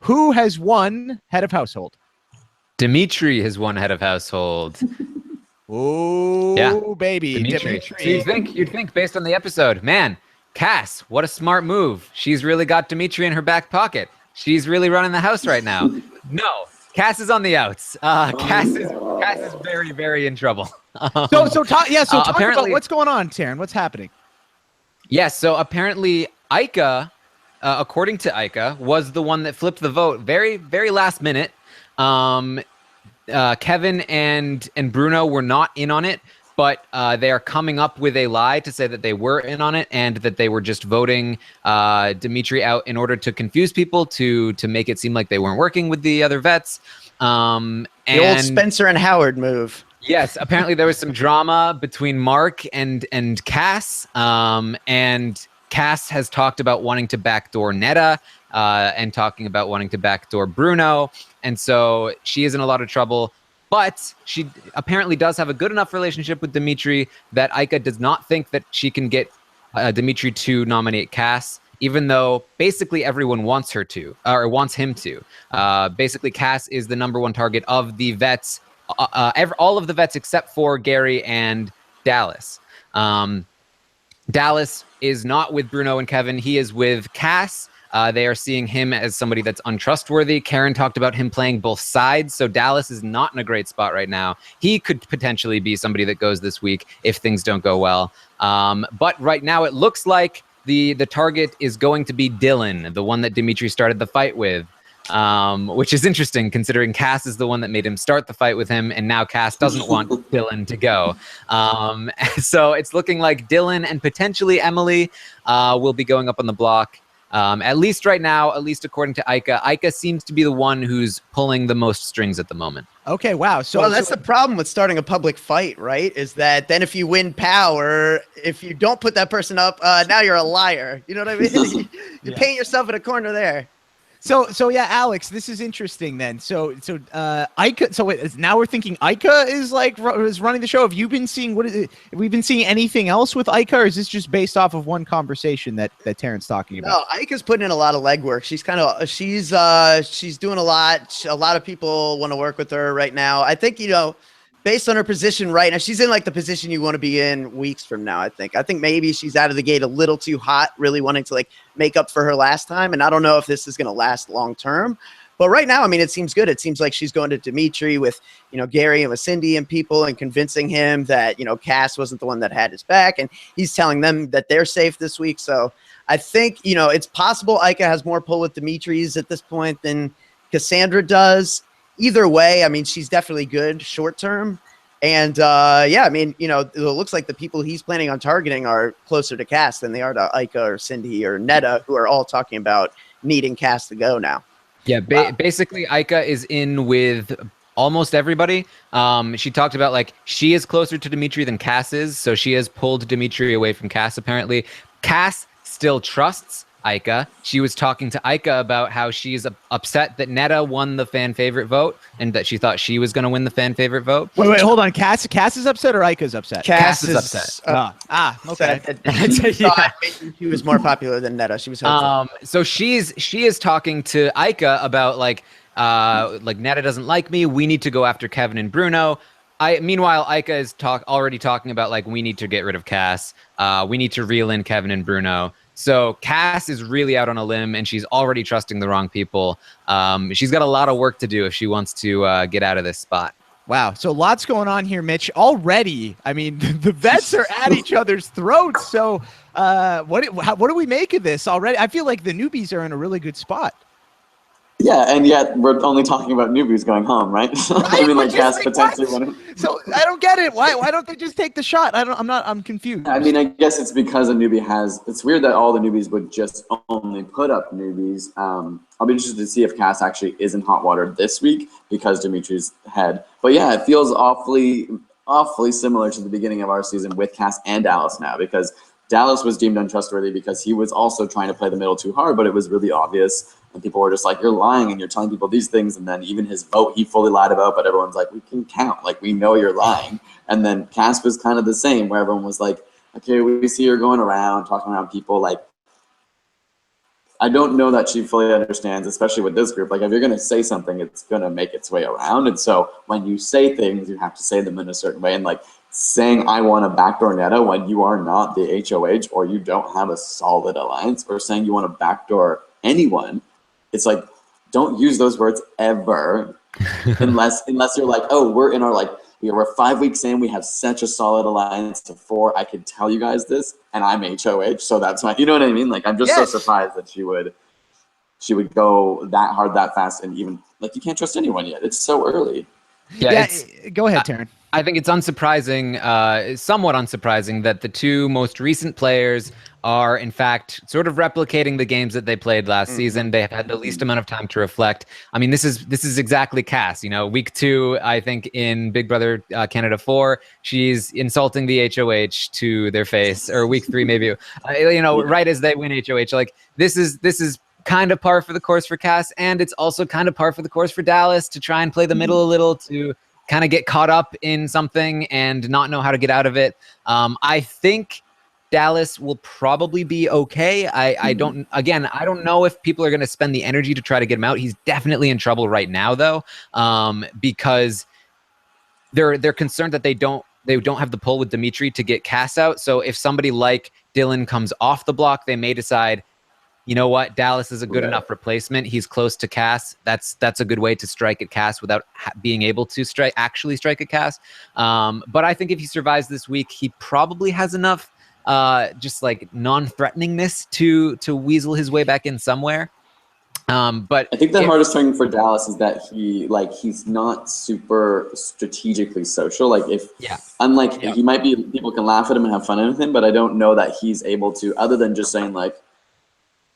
A: who has won head of household?
C: Demetri has won head of household.
A: Oh, yeah. Baby.
C: Demetri. So you'd think based on the episode, man, Cass, what a smart move. She's really got Demetri in her back pocket. She's really running the house right now. No, Cass is on the outs. Cass is very, very in trouble.
A: Talk
C: apparently,
A: about what's going on, Taran. What's happening?
C: Yes, so apparently Ika, according to Ika, was the one that flipped the vote very, very last minute. Kevin and Bruno were not in on it, but they are coming up with a lie to say that they were in on it and that they were just voting Demetri out in order to confuse people, to make it seem like they weren't working with the other vets.
D: The old Spencer and Howard move.
C: Yes, apparently there was some drama between Mark and Cass, and Cass has talked about wanting to backdoor Neda and talking about wanting to backdoor Bruno. And so she is in a lot of trouble. But she apparently does have a good enough relationship with Demetri that Ika does not think that she can get Demetri to nominate Cass, even though basically everyone wants her to, or wants him to. Basically, Cass is the #1 target of the vets, all of the vets except for Gary and Dallas. Dallas is not with Bruno and Kevin. He is with Cass. They are seeing him as somebody that's untrustworthy. Karen talked about him playing both sides, so Dallas is not in a great spot right now. He could potentially be somebody that goes this week if things don't go well. But right now it looks like the target is going to be Dylan, the one that Demetri started the fight with, which is interesting considering Cass is the one that made him start the fight with him, and now Cass doesn't want Dylan to go. So it's looking like Dylan and potentially Emily will be going up on the block. At least right now, at least according to Ika. Ika seems to be the one who's pulling the most strings at the moment.
A: Okay, wow.
D: So that's the problem with starting a public fight, right? Is that then if you win power, if you don't put that person up, now you're a liar. You know what I mean? You paint yourself in a corner there.
A: So yeah, Alex, this is interesting then. So Ika. So now we're thinking Ika is running the show. Have you been seeing have we been seeing anything else with Ika, or is this just based off of one conversation that Taran's talking about?
D: No, Ika's putting in a lot of legwork. She's she's doing a lot. A lot of people want to work with her right now. I think based on her position right now, she's in like the position you want to be in weeks from now. I think maybe she's out of the gate a little too hot, really wanting to make up for her last time. And I don't know if this is going to last long term, but right now, I mean, it seems good. It seems like she's going to Demetri with, Gary and with Cindy and people and convincing him that, Cass wasn't the one that had his back, and he's telling them that they're safe this week. So I think, it's possible Ika has more pull with Demetri's at this point than Cassandra does. Either way, I mean, she's definitely good short term. And it looks like the people he's planning on targeting are closer to Cass than they are to Ika or Cindy or Neda, who are all talking about needing Cass to go now.
C: Yeah, basically, Ika is in with almost everybody. She talked about she is closer to Demetri than Cass is, so she has pulled Demetri away from Cass, apparently. Cass still trusts Ika. She was talking to Ika about how she's upset that Neda won the fan favorite vote and that she thought she was going to win the fan favorite vote.
A: Wait, hold on. Cass is upset or Ika's upset?
C: Cass is upset.
A: Okay.
D: She was more popular than Neda. She was hopeful.
C: So she is talking to Ika about Neda doesn't like me. We need to go after Kevin and Bruno. Meanwhile, Ika is already talking about we need to get rid of Cass. We need to reel in Kevin and Bruno. So Cass is really out on a limb, and she's already trusting the wrong people. She's got a lot of work to do if she wants to get out of this spot.
A: Wow. So lots going on here, Mitch. Already, I mean, the vets are at each other's throats. So what do we make of this already? I feel like the newbies are in a really good spot.
B: Yeah, and yet we're only talking about newbies going home, right? I mean, Cass potentially winning.
A: So I don't get it. Why don't they just take the shot? I'm confused.
B: I mean, I guess it's because a newbie has. It's weird that all the newbies would just only put up newbies. I'll be interested to see if Cass actually is in hot water this week because Demetri's head. But yeah, it feels awfully awfully similar to the beginning of our season with Cass and Dallas now, because Dallas was deemed untrustworthy because he was also trying to play the middle too hard, but it was really obvious. And people were just like, you're lying and you're telling people these things. And then even his vote, he fully lied about, but everyone's like, we can count. Like, we know you're lying. And then Cass was kind of the same, where everyone was like, okay, we see her going around, talking around people. Like, I don't know that she fully understands, especially with this group. Like, if you're going to say something, it's going to make its way around. And so when you say things, you have to say them in a certain way. And like saying, I want to backdoor Neda when you are not the HOH or you don't have a solid alliance, or saying you want to backdoor anyone, it's like, don't use those words ever unless you're like, oh, we're in our, like, we're 5 weeks in, we have such a solid alliance to 4. I could tell you guys this, and I'm HOH, so that's my, you know what I mean? Like, I'm just so surprised that she would go that hard, that fast, and even, like, you can't trust anyone yet. It's so early.
A: Yeah, go ahead, Taran.
C: I think it's unsurprising, somewhat unsurprising, that the two most recent players are, in fact, sort of replicating the games that they played last season. They have had the least amount of time to reflect. I mean, this is exactly Cass. You know, week 2, I think, in Big Brother Canada 4, she's insulting the HOH to their face, or week 3 maybe. You know, right as they win HOH, like this is kind of par for the course for Cass, and it's also kind of par for the course for Dallas to try and play the middle a little, to kind of get caught up in something and not know how to get out of it. I think Dallas will probably be okay. I don't know if people are going to spend the energy to try to get him out. He's definitely in trouble right now, though, because they're concerned that they don't have the pull with Demetri to get Cass out. So if somebody like Dylan comes off the block, they may decide, you know what, Dallas is a good enough replacement. He's close to Cass. That's a good way to strike at Cass without being able to actually strike at Cass. But I think if he survives this week, he probably has enough just like non-threateningness to weasel his way back in somewhere. But
B: I think the hardest thing for Dallas is that he's not super strategically social. Like, unlike he might be, people can laugh at him and have fun with him, but I don't know that he's able to, other than just saying like,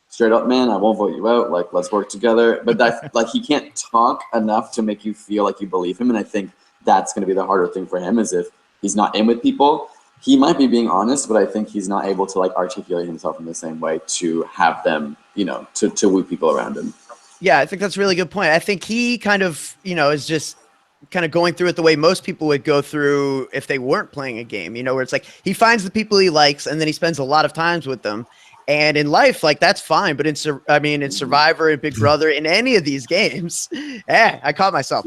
B: straight up, man, I won't vote you out. Like, let's work together. But that, like, he can't talk enough to make you feel like you believe him. And I think that's going to be the harder thing for him, is if he's not in with people. He might be being honest, but I think he's not able to like articulate himself in the same way to have them, you know, to woo people around him.
D: Yeah, I think that's a really good point. I think he kind of, you know, is just kind of going through it the way most people would go through if they weren't playing a game, you know, where it's like he finds the people he likes and then he spends a lot of times with them. And in life, like, that's fine. But in Survivor and Big Brother, in any of these games, I caught myself.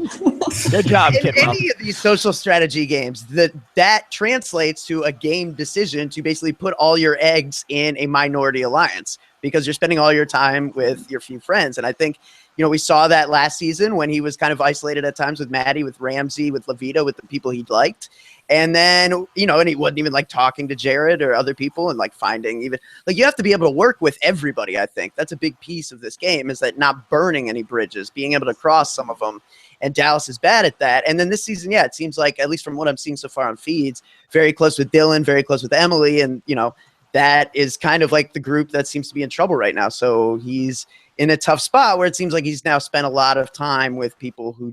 A: Good job,
D: in
A: Kidwell.
D: any of these social strategy games, that translates to a game decision to basically put all your eggs in a minority alliance, because you're spending all your time with your few friends. And I think, you know, we saw that last season when he was kind of isolated at times with Maddie, with Ramsey, with Levita, with the people he liked. And then, you know, and he wasn't even like talking to Jared or other people, and like finding even like, you have to be able to work with everybody. I think that's a big piece of this game, is that not burning any bridges, being able to cross some of them. And Dallas is bad at that. And then this season, it seems like, at least from what I'm seeing so far on feeds, very close with Dylan, very close with Emily. And, you know, that is kind of like the group that seems to be in trouble right now. So he's in a tough spot where it seems like he's now spent a lot of time with people who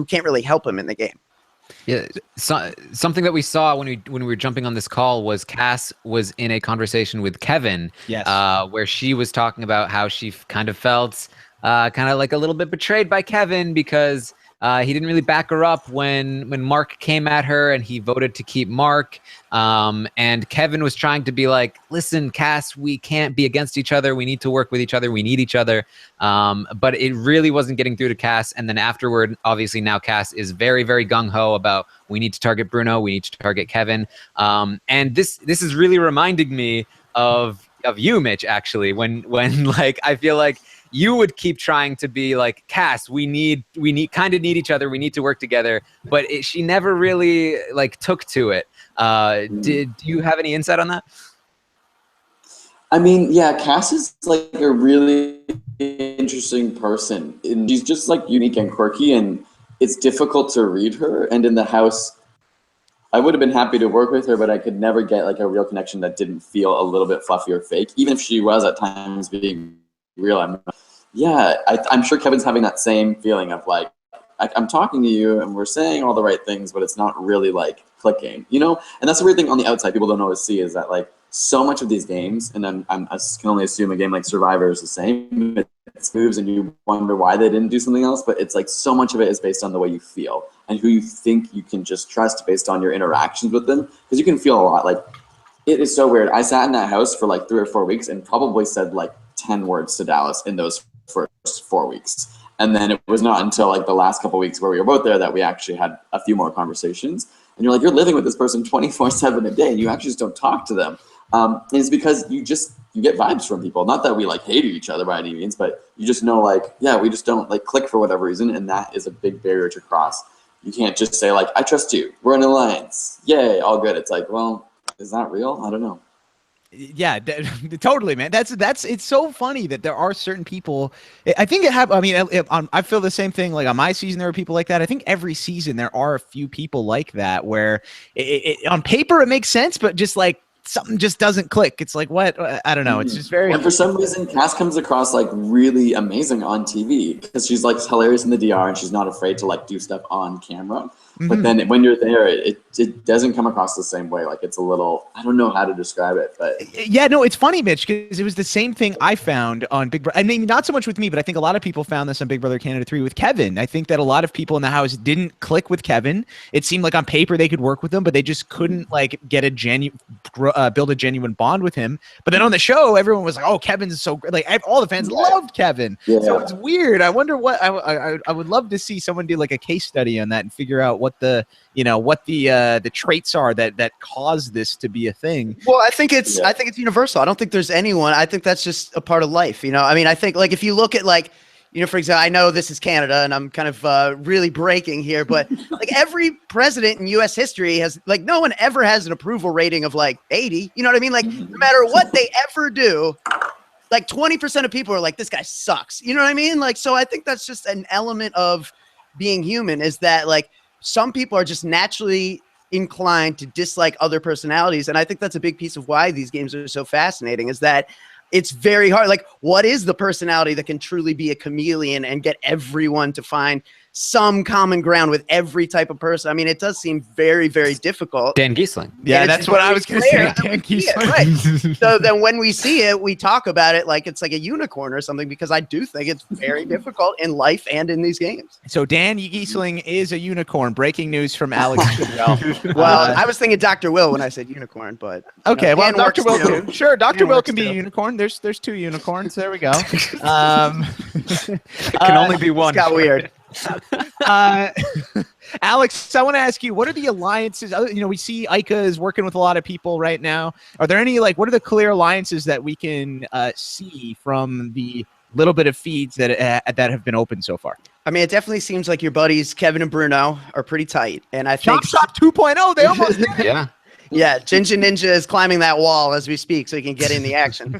D: can't really help him in the game.
C: Yeah, something that we saw when we were jumping on this call was Cass was in a conversation with Kevin, where she was talking about how she kind of felt kind of like a little bit betrayed by Kevin, because he didn't really back her up when Mark came at her and he voted to keep Mark. And Kevin was trying to be like, listen, Cass, we can't be against each other. We need to work with each other. We need each other. But it really wasn't getting through to Cass. And then afterward, obviously now Cass is very, very gung-ho about, we need to target Bruno. We need to target Kevin. And this is really reminding me of you, Mitch, actually, when like, I feel like you would keep trying to be like, Cass, we need each other. We need to work together. But she never really like took to it. Do you have any insight on that?
B: I mean, yeah, Cass is like a really interesting person, and she's just like unique and quirky, and it's difficult to read her. And in the house, I would have been happy to work with her, but I could never get like a real connection that didn't feel a little bit fluffy or fake, even if she was at times being real. I'm sure Kevin's having that same feeling of like, I'm talking to you and we're saying all the right things, but it's not really like clicking, you know? And that's the weird thing on the outside people don't always see, is that like so much of these games, and I can only assume a game like Survivor is the same, it's moves and you wonder why they didn't do something else, but it's like so much of it is based on the way you feel and who you think you can just trust based on your interactions with them, because you can feel a lot. Like, it is so weird. I sat in that house for like 3 or 4 weeks and probably said like 10 words to Dallas in those first 4 weeks. And then it was not until like the last couple of weeks where we were both there that we actually had a few more conversations. And you're like, you're living with this person 24/7 a day and you actually just don't talk to them. And it's because you get vibes from people. Not that we like hated each other by any means, but you just know like, yeah, we just don't like click for whatever reason. And that is a big barrier to cross. You can't just say like, I trust you, we're in an alliance, yay, all good. It's like, well, is that real? I don't know.
A: Yeah, totally, man. That's it's so funny that there are certain people. I think I feel the same thing. Like on my season, there are people like that. I think every season there are a few people like that where on paper it makes sense, but just like something just doesn't click. It's like, what? I don't know. It's just very.
B: And for some reason, Cass comes across like really amazing on TV because she's like hilarious in the DR and she's not afraid to like do stuff on camera. But then when you're there, it doesn't come across the same way. Like it's a little, I don't know how to describe it, but
A: yeah, no, it's funny, Mitch, because it was the same thing I found on Big Brother. I mean, not so much with me, but I think a lot of people found this on Big Brother Canada 3 with Kevin. I think that a lot of people in the house didn't click with Kevin. It seemed like on paper they could work with him, but they just couldn't like get build a genuine bond with him. But then on the show, everyone was like, "Oh, Kevin's so great!" Like all the fans loved Kevin. Yeah. So it's weird. I wonder what I would love to see someone do like a case study on that and figure out what the traits are that cause this to be a thing.
D: Well, I think it's universal. I don't think there's anyone. I think that's just a part of life. You know, I mean, I think like if you look at like, you know, for example, I know this is Canada and I'm kind of really breaking here, but like every president in U.S. history has like no one ever has an approval rating of like 80. You know what I mean? Like no matter what they ever do, like 20% of people are like, this guy sucks. You know what I mean? Like, so I think that's just an element of being human, is that like some people are just naturally inclined to dislike other personalities. And I think that's a big piece of why these games are so fascinating, is that it's very hard. Like, what is the personality that can truly be a chameleon and get everyone to find some common ground with every type of person? I mean, it does seem very, very difficult.
C: Dan Giesling.
A: Yeah, that's what I was going to say. Dan Giesling.
D: Right. So then when we see it, we talk about it like it's like a unicorn or something, because I do think it's very difficult in life and in these games.
A: So Dan Giesling is a unicorn. Breaking news from Alex Kidwell.
D: Well, I was thinking Dr. Will when I said unicorn, but
A: okay, well, Dr. Will
D: too.
A: too. Sure, Dr. Will can be a unicorn. There's 2 unicorns. There we go.
C: It can only be one.
D: It's got weird.
A: Alex, I want to ask you, what are the alliances? You know, we see Ica is working with a lot of people right now. Are there any, like, what are the clear alliances that we can see from the little bit of feeds that have been open so far?
D: I mean, it definitely seems like your buddies Kevin and Bruno are pretty tight, and I think
A: Chop 2.0, they almost did it.
C: Yeah.
D: Yeah, Ginger Ninja is climbing that wall as we speak so he can get in the action.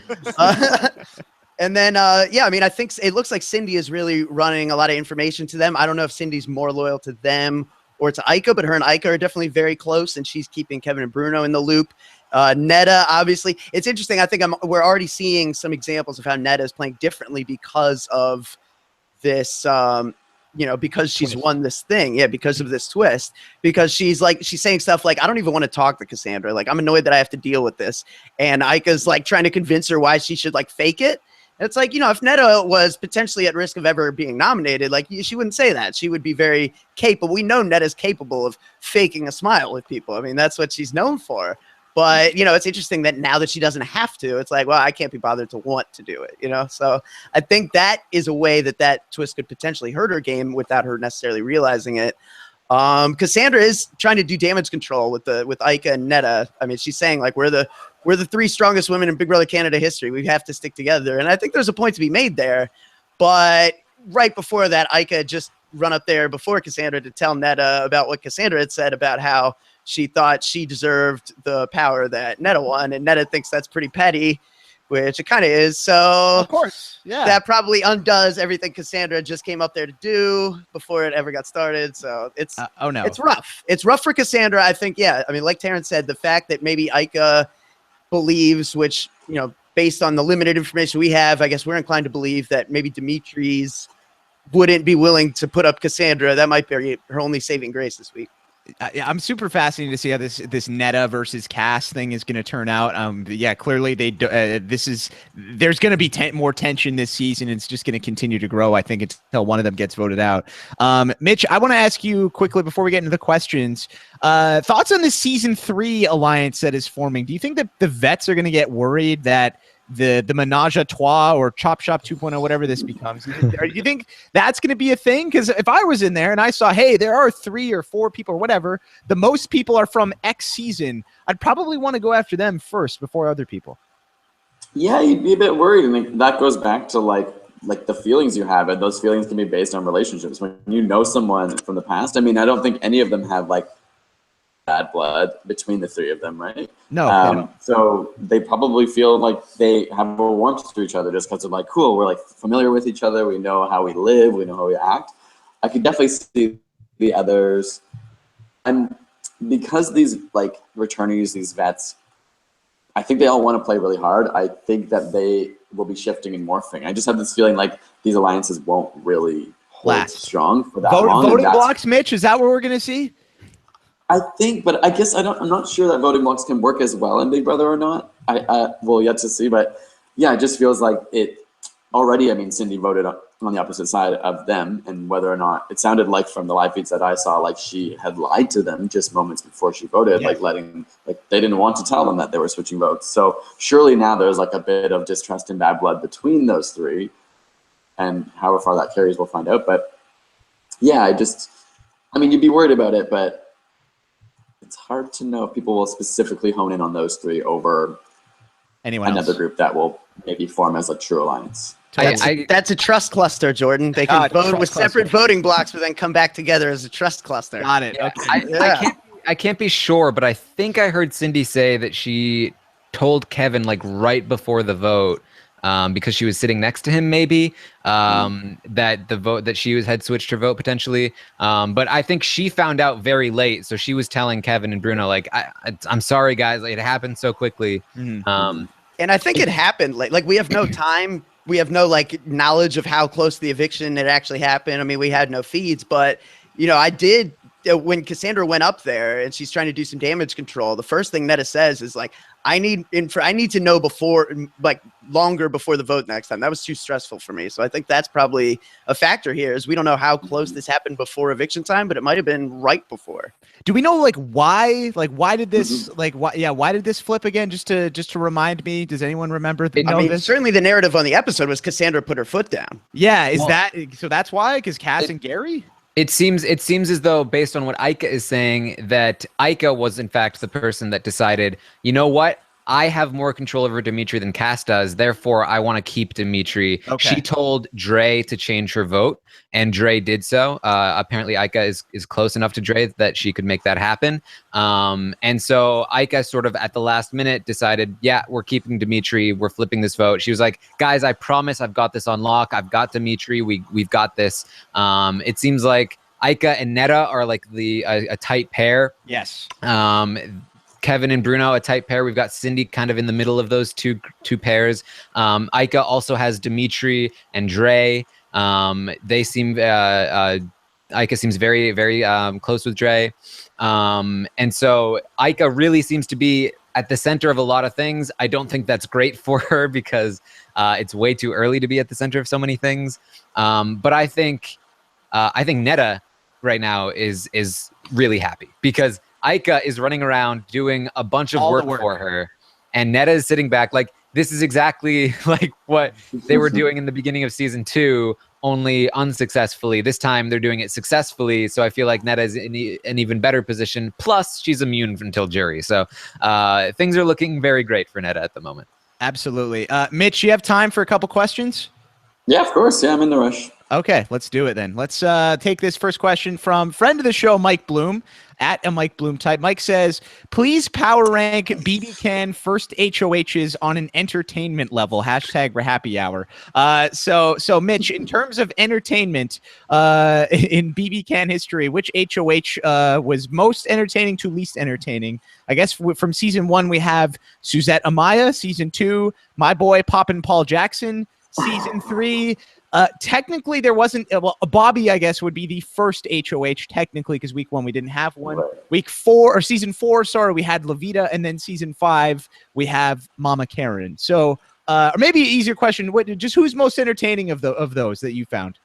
D: And then, yeah, I mean, I think it looks like Cindy is really running a lot of information to them. I don't know if Cindy's more loyal to them or to Ica, but her and Ica are definitely very close, and she's keeping Kevin and Bruno in the loop. Neda, obviously, it's interesting. I think we're already seeing some examples of how Neda is playing differently because of this, you know, because she's won this thing. Yeah, because of this twist. Because she's saying stuff like, I don't even want to talk to Cassandra. Like, I'm annoyed that I have to deal with this. And Ica's like trying to convince her why she should like fake it. It's like, you know, if Neda was potentially at risk of ever being nominated, like she wouldn't say that. She would be very capable. We know Neda's capable of faking a smile with people. I mean, that's what she's known for. But, you know, it's interesting that now that she doesn't have to, it's like, well, I can't be bothered to want to do it, you know? So I think that is a way that twist could potentially hurt her game without her necessarily realizing it. Cassandra is trying to do damage control with Ica and Neda. I mean, she's saying like, we're the 3 strongest women in Big Brother Canada history. We have to stick together. And I think there's a point to be made there. But right before that, Ica just run up there before Cassandra to tell Neda about what Cassandra had said about how she thought she deserved the power that Neda won. And Neda thinks that's pretty petty, which it kind of is. So
A: of course, yeah,
D: that probably undoes everything Cassandra just came up there to do before it ever got started. So it's
A: oh no,
D: it's rough. It's rough for Cassandra. I think, yeah. I mean, like Taran said, the fact that maybe Ica believes, which, you know, based on the limited information we have, I guess we're inclined to believe that maybe Demetri's wouldn't be willing to put up Cassandra. That might be her only saving grace this week.
A: I'm super fascinated to see how this Neda versus Cass thing is going to turn out. Yeah, clearly there's going to be more tension this season. It's just going to continue to grow, I think, until one of them gets voted out. Mitch, I want to ask you quickly before we get into the questions, thoughts on the season 3 alliance that is forming. Do you think that the vets are going to get worried that the menage a trois or chop shop 2.0, whatever this becomes, do you think that's going to be a thing? Because if I was in there and I saw, hey, there are 3 or 4 people or whatever, the most people are from X season, I'd probably want to go after them first before other people.
B: Yeah, you'd be a bit worried, and like, that goes back to like the feelings you have, and those feelings can be based on relationships. When you know someone from the past, I mean, I don't think any of them have like bad blood between the 3 of them, right?
A: No.
B: So they probably feel like they have a warmth to each other just because they're like, cool, we're like familiar with each other, we know how we live, we know how we act. I could definitely see the others, and because these like returnees, these vets, I think they all want to play really hard. I think that they will be shifting and morphing. I just have this feeling like these alliances won't really hold strong for that long.
A: Voting blocks, Mitch, is that what we're going to see?
B: I think, but I guess I'm not sure that voting blocks can work as well in Big Brother or not. We'll yet to see, but yeah, it just feels like it already. I mean, Cindy voted on the opposite side of them, and whether or not it sounded like from the live feeds that I saw, like she had lied to them just moments before she voted, like they didn't want to tell them that they were switching votes. So surely now there's like a bit of distrust and bad blood between those 3, and however far that carries, we'll find out. But yeah, I mean, you'd be worried about it, but it's hard to know if people will specifically hone in on those 3 over
A: anyone
B: another
A: else.
B: Group that will maybe form as a true alliance.
D: That's a trust cluster, Jordan. They can vote with separate voting blocks, but then come back together as a trust cluster.
A: Got it.
C: Yeah.
A: Okay.
C: I can't be sure, but I think I heard Cindy say that she told Kevin like right before the vote, because she was sitting next to him, maybe that the vote that she had switched her vote potentially. But I think she found out very late, so she was telling Kevin and Bruno like, "I'm sorry, guys, like, it happened so quickly."
D: And I think it happened like we have no time. We have no like knowledge of how close the eviction had actually happened. I mean, we had no feeds, but I did. When Cassandra went up there and she's trying to do some damage control, the first thing Neda says is like, I need to know before, like longer before the vote next time. That was too stressful for me. So I think that's probably a factor here, is we don't know how close this happened before eviction time, but it might have been right before.
A: Do we know like why? Like why did this why did this flip again? Just to remind me, does anyone remember this?
D: Certainly the narrative on the episode was Cassandra put her foot down.
A: Yeah, so that's why? Because Cass and Gary?
C: It seems as though, based on what Ika is saying, that Ika was in fact the person that decided, you know what? I have more control over Demetri than Cass does, therefore I want to keep Demetri.
A: Okay.
C: She told Dre to change her vote, and Dre did so. Apparently Ika is close enough to Dre that she could make that happen. And so Ika sort of at the last minute decided, yeah, we're keeping Demetri, we're flipping this vote. She was like, guys, I promise I've got this on lock. I've got Demetri, we've got this. It seems like Ika and Neda are like a tight pair.
A: Yes.
C: Kevin and Bruno, a tight pair. We've got Cindy kind of in the middle of those two pairs. Ika also has Demetri and Dre. They seem Ika seems very, very close with Dre. And so Ika really seems to be at the center of a lot of things. I don't think that's great for her because it's way too early to be at the center of so many things. But I think Neda right now is really happy because Ika is running around doing a bunch of work for her, and Neda is sitting back. Like, this is exactly like what they were doing in the beginning of season 2, only unsuccessfully. This time they're doing it successfully. So I feel like Neda is in an even better position. Plus, she's immune until jury. So things are looking very great for Neda at the moment.
A: Absolutely. Mitch, you have time for a couple questions?
B: Yeah, of course. Yeah, I'm in the rush.
A: Okay, let's do it then. Let's take this first question from friend of the show, Mike Bloom, at a Mike Bloom type. Mike says, please power rank BB Can first HOHs on an entertainment level. Hashtag RHAPpy hour. So Mitch, in terms of entertainment in BB Can history, which HOH was most entertaining to least entertaining? I guess from season 1, we have Suzette Amaya. Season 2, my boy Poppin' Paul Jackson. Season 3, Technically, there wasn't. Well, Bobby, I guess, would be the first HOH technically because week 1 we didn't have one.
B: Right.
A: Week 4 or season 4, sorry, we had Levita, and then season 5 we have Mama Karen. So, or maybe an easier question: just who's most entertaining of those that you found?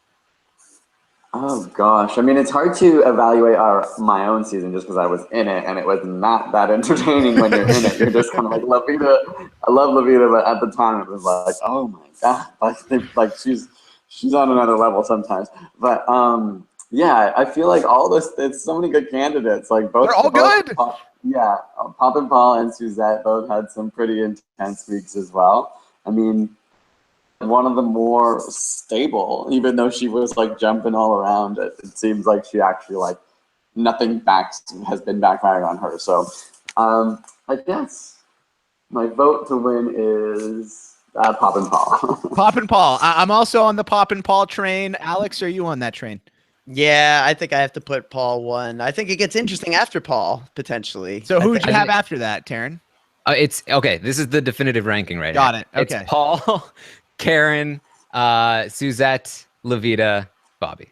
B: Oh gosh, I mean, it's hard to evaluate my own season just because I was in it, and it was not that entertaining when you're in it. You're just kind of like, Levita. I love Levita, but at the time it was like, oh my god, like she's on another level sometimes. But yeah, I feel like all this. It's so many good candidates. Like
A: They're all good.
B: Pop and Paul and Suzette both had some pretty intense weeks as well. I mean, one of the more stable, even though she was like jumping all around. It seems like she actually like nothing has been backfiring on her. So I guess my vote to win is Pop and Paul.
A: Pop and Paul. I'm also on the Pop and Paul train. Alex, are you on that train?
D: Yeah, I think I have to put Paul 1. I think it gets interesting after Paul, potentially.
A: So who would you have after that, Taran?
C: It's okay. This is the definitive ranking right
A: Got
C: now.
A: it. Okay.
C: It's Paul, Karen, Suzette, Levita, Bobby.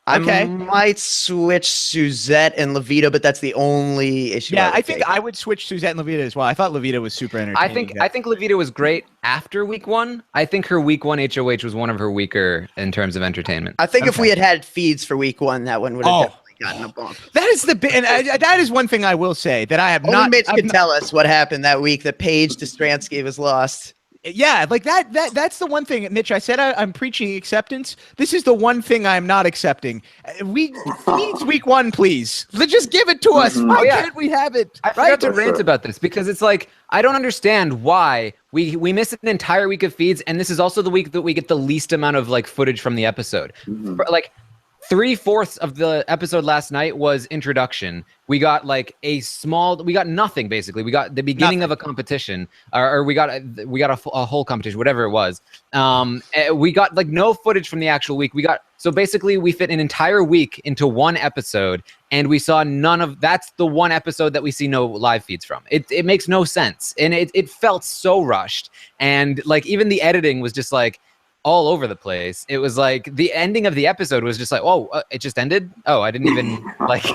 A: Okay.
D: I might switch Suzette and Levita, but that's the only issue.
A: Yeah, I think I would switch Suzette and Levita as well. I thought Levita was super entertaining.
C: I think Levita was great after week 1. I think her week 1 HOH was one of her weaker in terms of entertainment.
D: I think if we had feeds for week 1, that one would have definitely gotten a bump.
A: That is that is one thing I will say that I have
D: Only
A: not.
D: Mitch can tell us what happened that week that Paige Dostransky was lost.
A: Yeah, like that's the one thing, Mitch. I said I'm preaching acceptance. This is the one thing I'm not accepting. We needs week 1, please. Let's just give it to us. Why can't we have it?
C: I forgot to rant about this because it's like I don't understand why we miss an entire week of feeds, and this is also the week that we get the least amount of like footage from the episode. Like 3/4 of the episode last night was introduction. We got like we got nothing basically. We got the beginning of a competition, or we got a whole competition, whatever it was. We got like no footage from the actual week. So basically we fit an entire week into one episode, and we saw none of. That's the one episode that we see no live feeds from. It makes no sense, and it felt so rushed, and like even the editing was just like all over the place. It was like the ending of the episode was just like, it just ended. Oh, I didn't even like.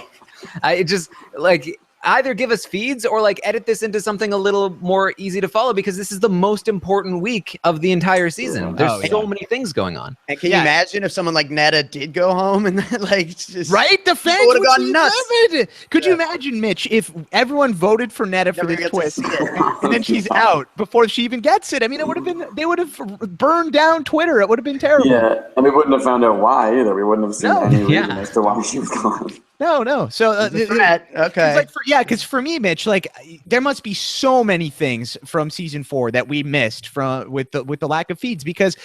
C: I just like either give us feeds or like edit this into something a little more easy to follow because this is the most important week of the entire season. There's so many things going on.
D: And can you imagine if someone like Neda did go home and then like just
A: the fans
D: would have gone nuts.
A: Could you imagine, Mitch, if everyone voted for Neda for this twist and then she's out before she even gets it? I mean, they would have burned down Twitter. It would have been terrible.
B: Yeah, and we wouldn't have found out why either. We wouldn't have seen any reason as to why she was gone.
A: No. So
D: okay.
A: Because for me, Mitch, like there must be so many things from season 4 that we missed with the lack of feeds. Because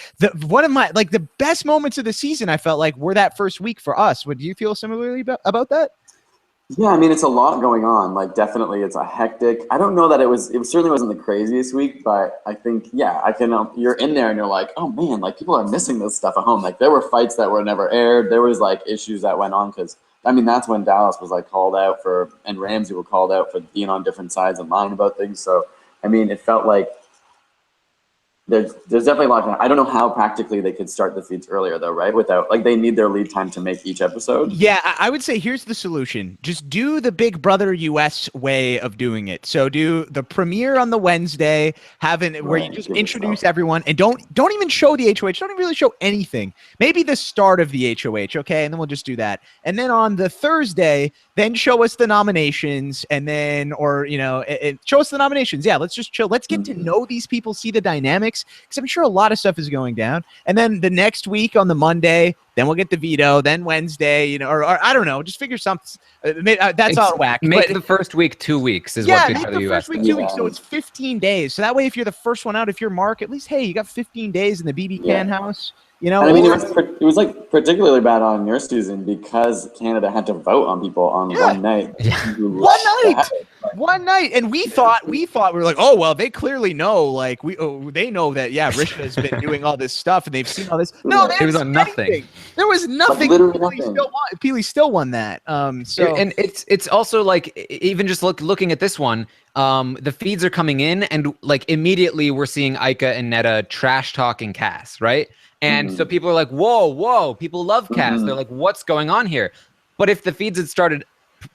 A: one of my the best moments of the season, I felt like were that first week for us. Would you feel similarly about that?
B: Yeah, I mean it's a lot going on. Like definitely, it's a hectic. I don't know that it certainly wasn't the craziest week, but I think I can. You're in there and you're like, oh man, like people are missing this stuff at home. Like there were fights that were never aired. There was like issues that went on because. I mean, that's when Dallas was like called out and Ramsey were called out for being on different sides and lying about things. So, I mean, it felt like there's definitely a lot going on. I don't know how practically they could start the feeds earlier though, right? Without they need their lead time to make each episode.
A: Yeah, I would say here's the solution. Just do the Big Brother US way of doing it. So do the premiere on the Wednesday, where you just introduce everyone and don't even show the HOH. Don't even really show anything. Maybe the start of the HOH, okay? And then we'll just do that. And then on the Thursday, then show us the nominations and then show us the nominations. Yeah, let's just chill. Let's get to know these people, see the dynamics. Because I'm sure a lot of stuff is going down. And then the next week on the Monday, then we'll get the veto. Then Wednesday, or I don't know, just figure something. That's all whack.
C: Make the first week 2 weeks is what Big Brother US.
A: First week 2 weeks, so it's 15 days. So that way, if you're the first one out, if you're Mark, at least hey, you got 15 days in the BB Can house.
B: I mean, it was like particularly bad on your season because Canada had to vote on people on one night.
C: Yeah.
A: One night, and we thought we were like, oh well, they clearly know, like they know that Risha has been doing all this stuff and they've seen all this. No,
C: it was on nothing.
A: There was nothing. Peely still won that. So
C: and it's also like even just looking at this one. The feeds are coming in, and like immediately we're seeing Ika and Neda trash talking Cass, right? And so people are like, whoa, people love Cass. They're like, what's going on here? But if the feeds had started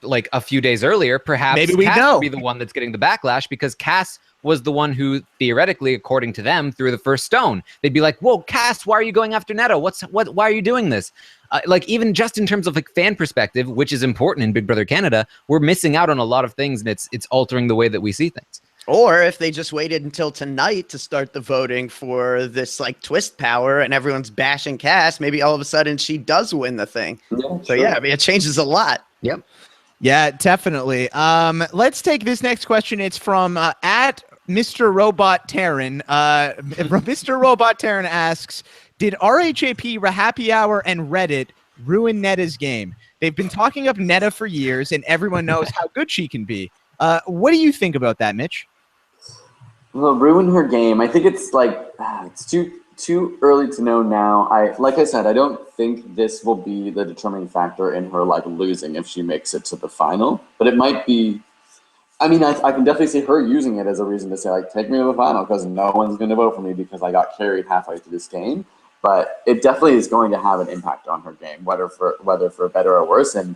C: like a few days earlier, perhaps
A: Maybe we
C: Cass
A: know.
C: would be the one that's getting the backlash, because Cass was the one who theoretically, according to them, threw the first stone. They'd be like, whoa, Cass, why are you going after Neda? Why are you doing this? Like, even just in terms of like fan perspective, which is important in Big Brother Canada, we're missing out on a lot of things, and it's altering the way that we see things.
D: Or if they just waited until tonight to start the voting for this like twist power and everyone's bashing Cass, maybe all of a sudden she does win the thing.
B: Yeah,
D: So yeah, I mean, it changes a lot.
C: Yep.
A: Yeah, definitely. Let's take this next question. It's from at Mr. Robot Taran. Mr. Robot Taran asks, did RHAP, RHAPpy Hour, and Reddit ruin Neda's game? They've been talking up Neda for years, and everyone knows how good she can be. What do you think about that, Mitch?
B: Well, ruin her game. I think it's like it's too early to know now. Like I said, I don't think this will be the determining factor in her like losing if she makes it to the final. But it might be. I mean, I can definitely see her using it as a reason to say like, take me to the final because no one's going to vote for me because I got carried halfway through this game. But it definitely is going to have an impact on her game, whether for better or worse. And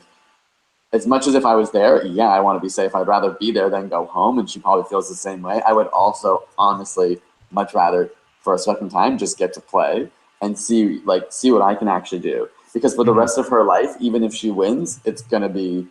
B: as much as if I was there, yeah, I want to be safe. I'd rather be there than go home, and she probably feels the same way. I would also, honestly, much rather, for a second time, just get to play and see what I can actually do. Because for the rest of her life, even if she wins, it's gonna be,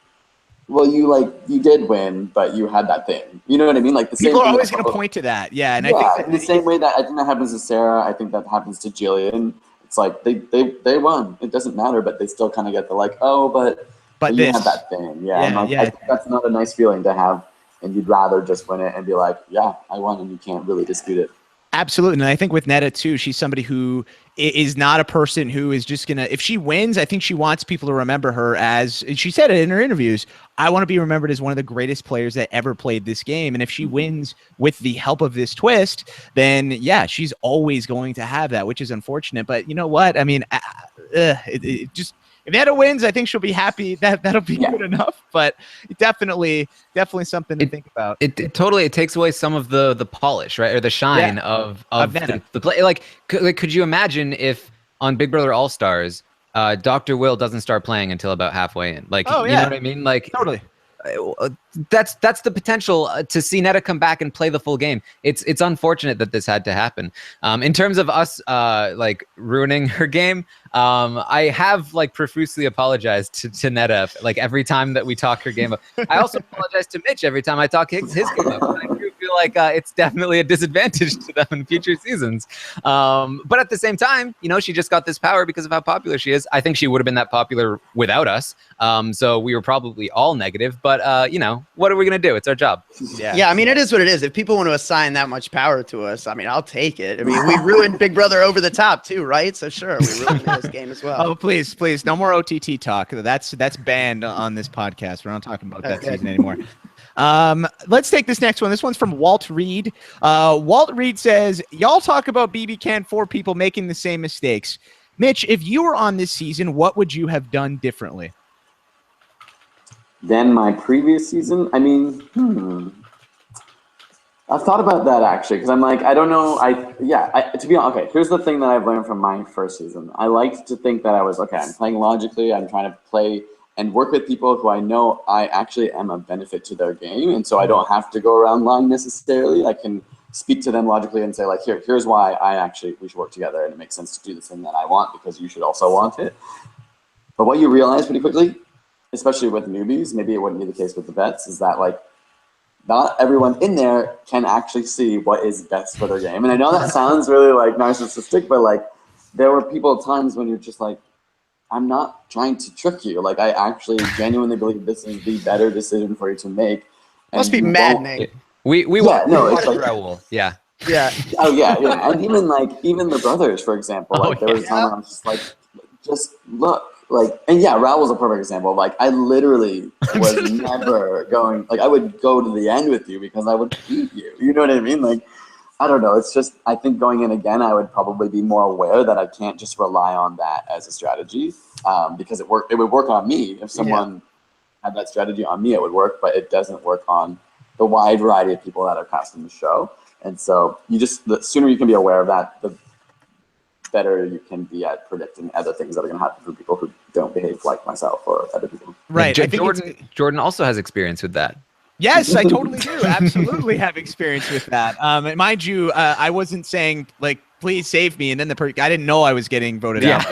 B: well, you did win, but you had that thing. You know what I mean? Like the same.
A: People are
B: thing
A: always going to point to that. Yeah, and I think
B: in the same way that I think that happens to Sarah. I think that happens to Jillian. It's like they won. It doesn't matter, but they still kind of get the like, oh, but you
A: this
B: have that thing. Yeah,
A: Yeah,
B: and like,
A: yeah.
B: I think that's not a nice feeling to have, and you'd rather just win it and be like, yeah, I won, and you can't really dispute it.
A: Absolutely. And I think with Neda too, she's somebody who is not a person who is just going to, if she wins, I think she wants people to remember her as, she said it in her interviews, I want to be remembered as one of the greatest players that ever played this game. And if she wins with the help of this twist, then yeah, she's always going to have that, which is unfortunate. But you know what? I mean, it just, if Neda wins, I think she'll be happy. That'll be good enough. But definitely something to think about.
C: It totally takes away some of the polish, right, or the shine of the play. Like, could you imagine if on Big Brother All Stars, Dr. Will doesn't start playing until about halfway in? Like, you know what I mean? Like,
A: totally.
C: That's the potential to see Neda come back and play the full game. It's unfortunate that this had to happen. In terms of us like ruining her game, I have like profusely apologized to Neda like every time that we talk her game up. I also apologize to Mitch every time I talk his game up. I do feel like it's definitely a disadvantage to them in future seasons. But at the same time, you know, she just got this power because of how popular she is. I think she would have been that popular without us. So we were probably all negative, but you know, what are we going to do? It's our job.
D: Yeah, I mean, it is what it is. If people want to assign that much power to us, I mean, I'll take it. I mean, we ruined Big Brother over the top too, right? So sure, we ruined this game as well.
A: Oh, please, no more OTT talk. That's banned on this podcast. We're not talking about that season anymore. Let's take this next one. This one's from Walt Reed. Walt Reed says, y'all talk about BB Can 4 people making the same mistakes. Mitch, if you were on this season, what would you have done differently?
B: Than my previous season? I mean, I've thought about that actually, because I'm like, I don't know. To be honest, okay, here's the thing that I've learned from my first season. I liked to think that I was, okay, I'm playing logically, I'm trying to play and work with people who I know I actually am a benefit to their game, and so I don't have to go around lying necessarily. I can speak to them logically and say, like, here's why we should work together, and it makes sense to do the thing that I want because you should also want it. But what you realize pretty quickly, especially with newbies, maybe it wouldn't be the case with the vets, is that like not everyone in there can actually see what is best for their game. And I know that sounds really like narcissistic, but like there were people at times when you're just like, I'm not trying to trick you. Like I actually genuinely believe this is the better decision for you to make.
D: Must be maddening.
C: We
B: want it's like
C: Raul. Yeah.
D: Yeah.
B: Oh yeah. And even the brothers, for example, like there was a time when I was just like, just look. Like, and yeah, Raul's a perfect example. Like, I literally was never going, like, I would go to the end with you because I would beat you. You know what I mean? Like, I don't know. It's just, I think going in again, I would probably be more aware that I can't just rely on that as a strategy because it would work on me. If someone had that strategy on me, it would work, but it doesn't work on the wide variety of people that are casting the show. And so the sooner you can be aware of that, better you can be at predicting other things that are going to happen for people who don't behave like myself or other people.
A: Right. I think
C: Jordan also has experience with that.
A: Yes, I totally do. Absolutely have experience with that. And mind you, I wasn't saying like, please save me. And then I didn't know I was getting voted out.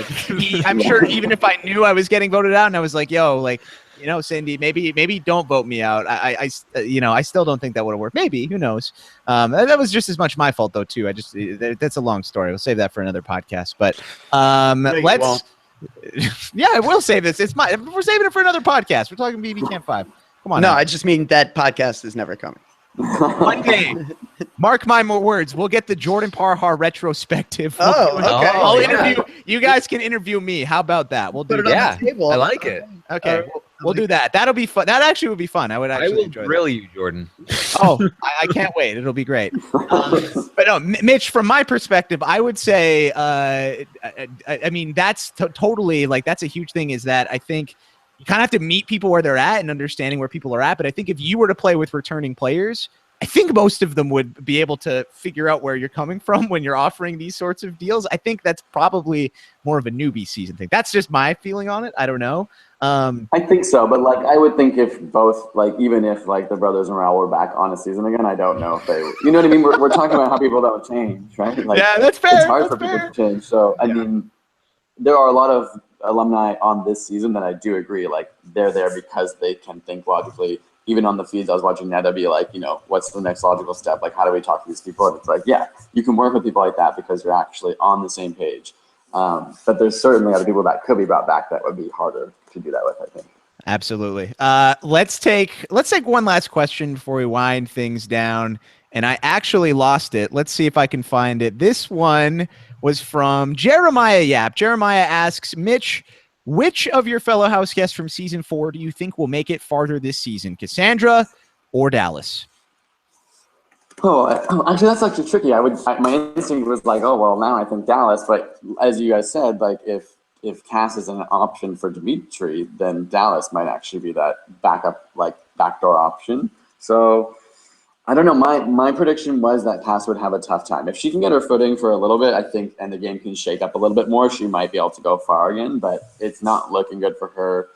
A: I'm sure even if I knew I was getting voted out and I was like, yo, like, you know, Cindy, maybe don't vote me out. I still don't think that would have worked. Maybe, who knows? That was just as much my fault though, too. That's a long story. We'll save that for another podcast. But let's, yeah, I will save this. We're saving it for another podcast. We're talking BB Camp 5. Come on.
D: No,
A: now.
D: I just mean that podcast is never coming.
A: One day, mark my words, we'll get the Jordan Parhar retrospective. I'll interview you guys. Can interview me. How about that? We'll do
D: it on the table.
C: I like it.
A: Okay, we'll do that. That'll be fun. That actually would be fun. I will enjoy
C: grill you, Jordan.
A: Oh, I can't wait. It'll be great. But no, Mitch, from my perspective, I would say, I mean, that's totally like that's a huge thing. Is that I think. You kind of have to meet people where they're at and understanding where people are at. But I think if you were to play with returning players, I think most of them would be able to figure out where you're coming from when you're offering these sorts of deals. I think that's probably more of a newbie season thing. That's just my feeling on it. I don't know.
B: I think so. But like, I would think if both, like, even if like the brothers and Raul were back on a season again, I don't know if they, you know what I mean? We're talking about how people don't change, right? Like,
A: yeah, that's fair.
B: It's hard for people to change. So, I mean, there are a lot of alumni on this season that I do agree, like they're there because they can think logically. Even on the feeds, I was watching Neda be like, you know, what's the next logical step? Like, how do we talk to these people? And it's like, yeah, you can work with people like that because you're actually on the same page. But there's certainly other people that could be brought back that would be harder to do that with, I think.
A: Absolutely. Let's take one last question before we wind things down. And I actually lost it. Let's see if I can find it. This one was from Jeremiah Yap. Jeremiah asks, Mitch, which of your fellow house guests from season 4 do you think will make it farther this season, Cassandra or Dallas?
B: Actually, that's actually tricky. My instinct was like, oh, well, now I think Dallas. But as you guys said, like if Cass is an option for Demetri, then Dallas might actually be that backup, like backdoor option. So I don't know. My prediction was that Cass would have a tough time. If she can get her footing for a little bit, I think, and the game can shake up a little bit more, she might be able to go far again. But it's not looking good for her.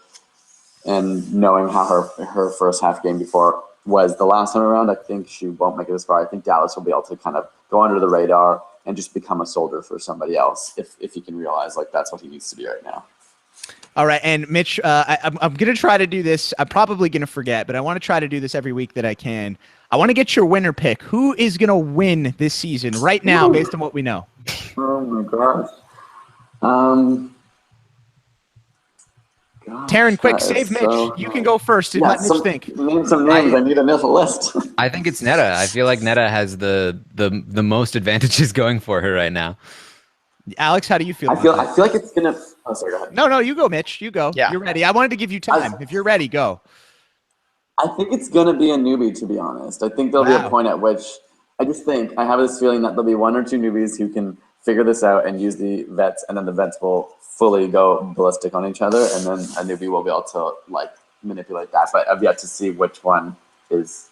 B: And knowing how her first half game before was the last time around, I think she won't make it as far. I think Dallas will be able to kind of go under the radar and just become a soldier for somebody else if he can realize like that's what he needs to be right now.
A: All right, and Mitch, I'm going to try to do this. I'm probably going to forget, but I want to try to do this every week that I can. I want to get your winner pick. Who is going to win this season right now based on what we know?
B: Oh, my gosh.
A: Taran, quick, save Mitch. You can go first and let Mitch think.
B: Name some names. I need a initial list.
C: I think it's Neda. I feel like Neda has the most advantages going for her right now.
A: Alex, how do you feel?
B: I feel like it's gonna. Oh, sorry. Go ahead.
A: No, you go, Mitch. You go.
D: Yeah.
A: You're ready. I wanted to give you time. If you're ready, go.
B: I think it's gonna be a newbie, to be honest. I think there'll be a point at which I have this feeling that there'll be one or two newbies who can figure this out and use the vets, and then the vets will fully go ballistic on each other, and then a newbie will be able to like manipulate that. But I've yet to see which one is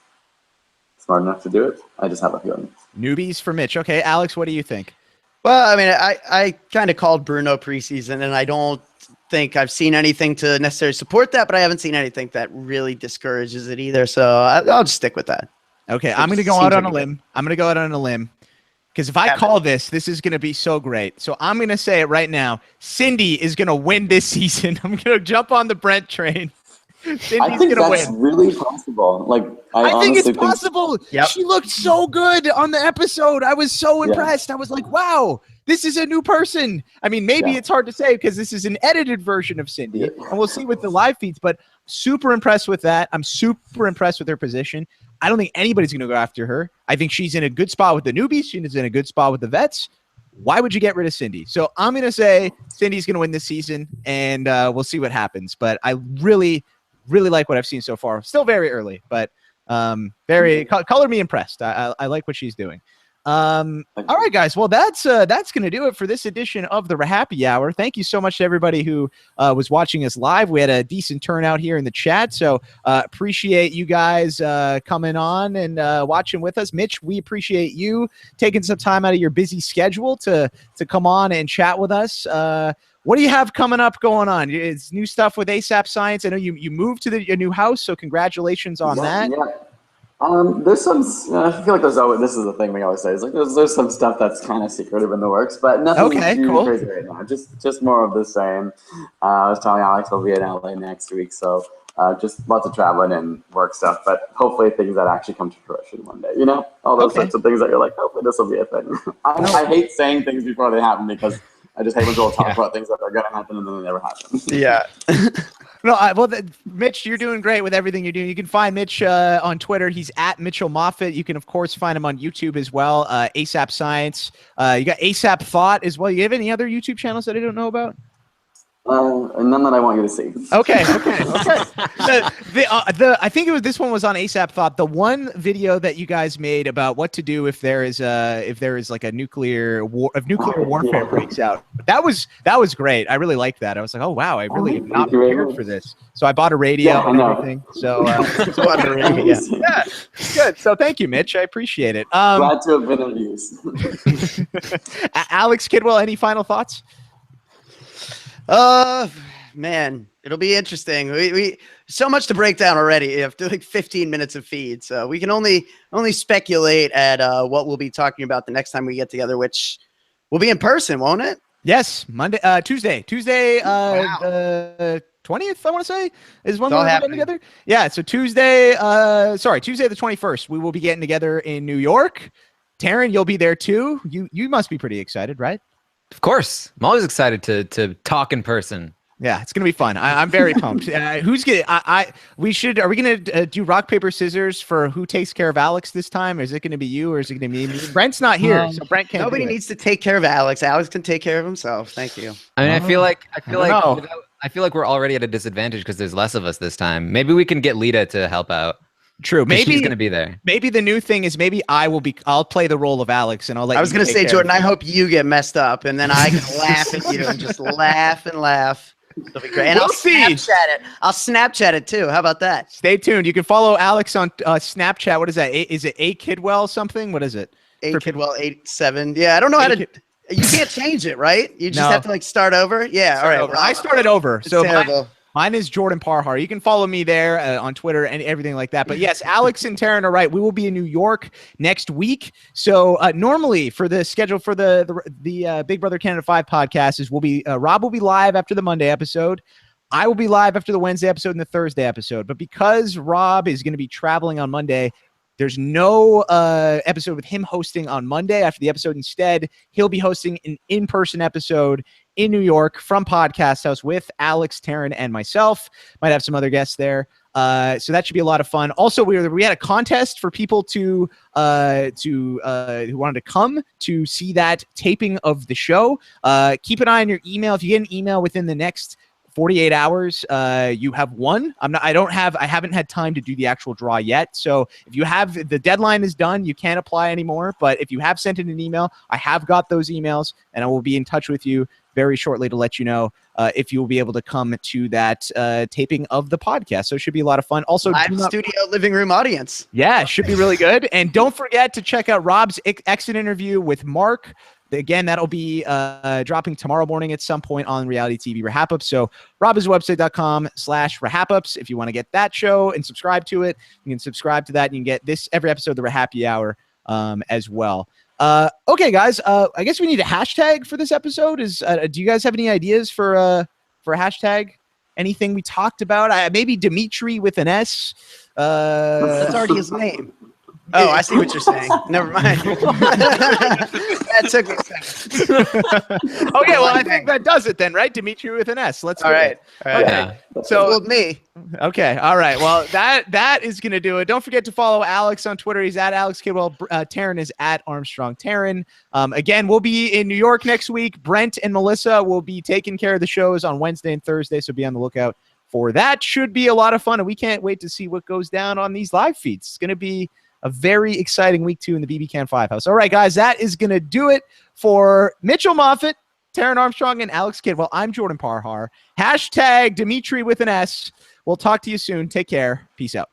B: smart enough to do it. I just have a feeling.
A: Newbies for Mitch. Okay, Alex, what do you think?
D: Well, I mean, I kind of called Bruno preseason, and I don't think I've seen anything to necessarily support that, but I haven't seen anything that really discourages it either. So I'll just stick with that.
A: Okay, I'm going to go out on a limb. I'm going to go out on a limb because if I call this is going to be so great. So I'm going to say it right now. Cindy is going to win this season. I'm going to jump on the Brent train.
B: I think that's really possible. Like I
A: think it's possible. Yep. She looked so good on the episode. I was so impressed. I was like, wow, this is a new person. I mean, maybe it's hard to say because this is an edited version of Cindy, and we'll see with the live feeds, but super impressed with that. I'm super impressed with her position. I don't think anybody's going to go after her. I think she's in a good spot with the newbies. She's in a good spot with the vets. Why would you get rid of Cindy? So I'm going to say Cindy's going to win this season, and we'll see what happens. But I really like what I've seen so far. Still very early, but color me impressed. I like what she's doing. All right, guys. Well, that's going to do it for this edition of the RHAPpy Hour. Thank you so much to everybody who was watching us live. We had a decent turnout here in the chat, so appreciate you guys coming on and watching with us. Mitch, we appreciate you taking some time out of your busy schedule to come on and chat with us. What do you have coming up going on? It's new stuff with ASAP Science. I know you moved to your new house, so congratulations on that.
B: Yeah. There's some. I feel like there's always. This is the thing we always say. Is like there's some stuff that's kind of secretive in the works, but nothing too crazy right now. Just more of the same. I was telling Alex we'll be in LA next week, so just lots of traveling and work stuff. But hopefully things that actually come to fruition one day. You know, all those sorts of things that you're like, hopefully this will be a thing. I hate saying things before they happen because I just hate when people talk about things that are going to happen and then they never happen.
D: Yeah.
A: No, Mitch, you're doing great with everything you're doing. You can find Mitch on Twitter. He's at Mitchell Moffit. You can, of course, find him on YouTube as well. ASAP Science. You got ASAP Thought as well. You have any other YouTube channels that I don't know about?
B: None that I want you to see.
A: Okay. I think this one was on ASAP Thought. The one video that you guys made about what to do if there is like a nuclear warfare breaks out. That was great. I really liked that. I was like, oh wow, I really am not prepared for this. So I bought a radio and everything. So bought a radio. Yeah, good. So thank you, Mitch. I appreciate it.
B: Glad to have been of use.
A: Alex Kidwell, any final thoughts?
D: Man, it'll be interesting. We so much to break down already. You have like 15 minutes of feed, so we can only speculate at what we'll be talking about the next time we get together, which will be in person, won't it?
A: Yes, Tuesday, 20th. I want to say is when we're getting together. Yeah, so Tuesday the 21st, we will be getting together in New York. Taran, you'll be there too. You must be pretty excited, right?
C: Of course. I'm always excited to talk in person.
A: Yeah, it's gonna be fun. I'm very pumped. Who's gonna? Are we gonna do rock paper scissors for who takes care of Alex this time? Or is it gonna be you, or is it gonna be me? Brent's not here, so Brent can't.
D: Nobody needs to take care of Alex. Alex can take care of himself. Thank you.
C: I mean, I feel like we're already at a disadvantage because there's less of us this time. Maybe we can get Lita to help out.
A: True. Maybe
C: she's gonna be there.
A: Maybe the new thing is I'll play the role of Alex and I'll let.
D: I was gonna say, Jordan, I hope you get messed up and then I can laugh at you and just laugh and laugh. It'll be great. And I'll Snapchat it. I'll Snapchat it too. How about that?
A: Stay tuned. You can follow Alex on Snapchat. What is that? Is it A Kidwell something? What is it?
D: A Kidwell 87. Yeah, I don't know how to. You can't change it, right? You just have to like start over. Yeah. All right.
A: Well, I started over.
D: It's
A: so
D: terrible.
A: Mine is Jordan Parhar. You can follow me there on Twitter and everything like that. But yes, Alex and Taran are right. We will be in New York next week. So normally for the schedule for the Big Brother Canada 5 podcast is Rob will be live after the Monday episode. I will be live after the Wednesday episode and the Thursday episode. But because Rob is going to be traveling on Monday, there's no episode with him hosting on Monday after the episode. Instead, he'll be hosting an in-person episode in New York from Podcast House with Alex, Taran, and myself. Might have some other guests there. So that should be a lot of fun. Also, we had a contest for people who wanted to come to see that taping of the show. Keep an eye on your email. If you get an email within the next 48 hours, you have won. I haven't had time to do the actual draw yet. So if you have, the deadline is done, you can't apply anymore. But if you have sent in an email, I have got those emails and I will be in touch with you very shortly to let you know if you will be able to come to that taping of the podcast. So it should be a lot of fun. Also,
D: live studio living room audience.
A: Yeah, it should be really good. And don't forget to check out Rob's exit interview with Mark. Again, that'll be dropping tomorrow morning at some point on reality TV RHAPups. So robiswebsite.com/RHAPups. If you want to get that show and subscribe to it, you can subscribe to that and you can get every episode of the RHAPpy Hour as well. Okay, guys, I guess we need a hashtag for this episode. Do you guys have any ideas for a hashtag? Anything we talked about? Maybe Demetri with an S.
D: That's already his name. Oh, I see what you're saying. Never mind. That took me a second.
A: Okay, well, I think that does it then, right? Demetri with an S. Let's do it.
D: All right.
A: Okay. So
D: with me.
A: Okay. All right. Well, that is going to do it. Don't forget to follow Alex on Twitter. He's at Alex Kidwell. Taran is at Armstrong Taran. Again, we'll be in New York next week. Brent and Melissa will be taking care of the shows on Wednesday and Thursday, so be on the lookout for that. Should be a lot of fun, and we can't wait to see what goes down on these live feeds. It's going to be a very exciting week 2 in the BB Can 5 house. All right, guys, that is going to do it for Mitchell Moffit, Taran Armstrong, and Alex Kidwell. I'm Jordan Parhar. Hashtag Demetri with an S. We'll talk to you soon. Take care. Peace out.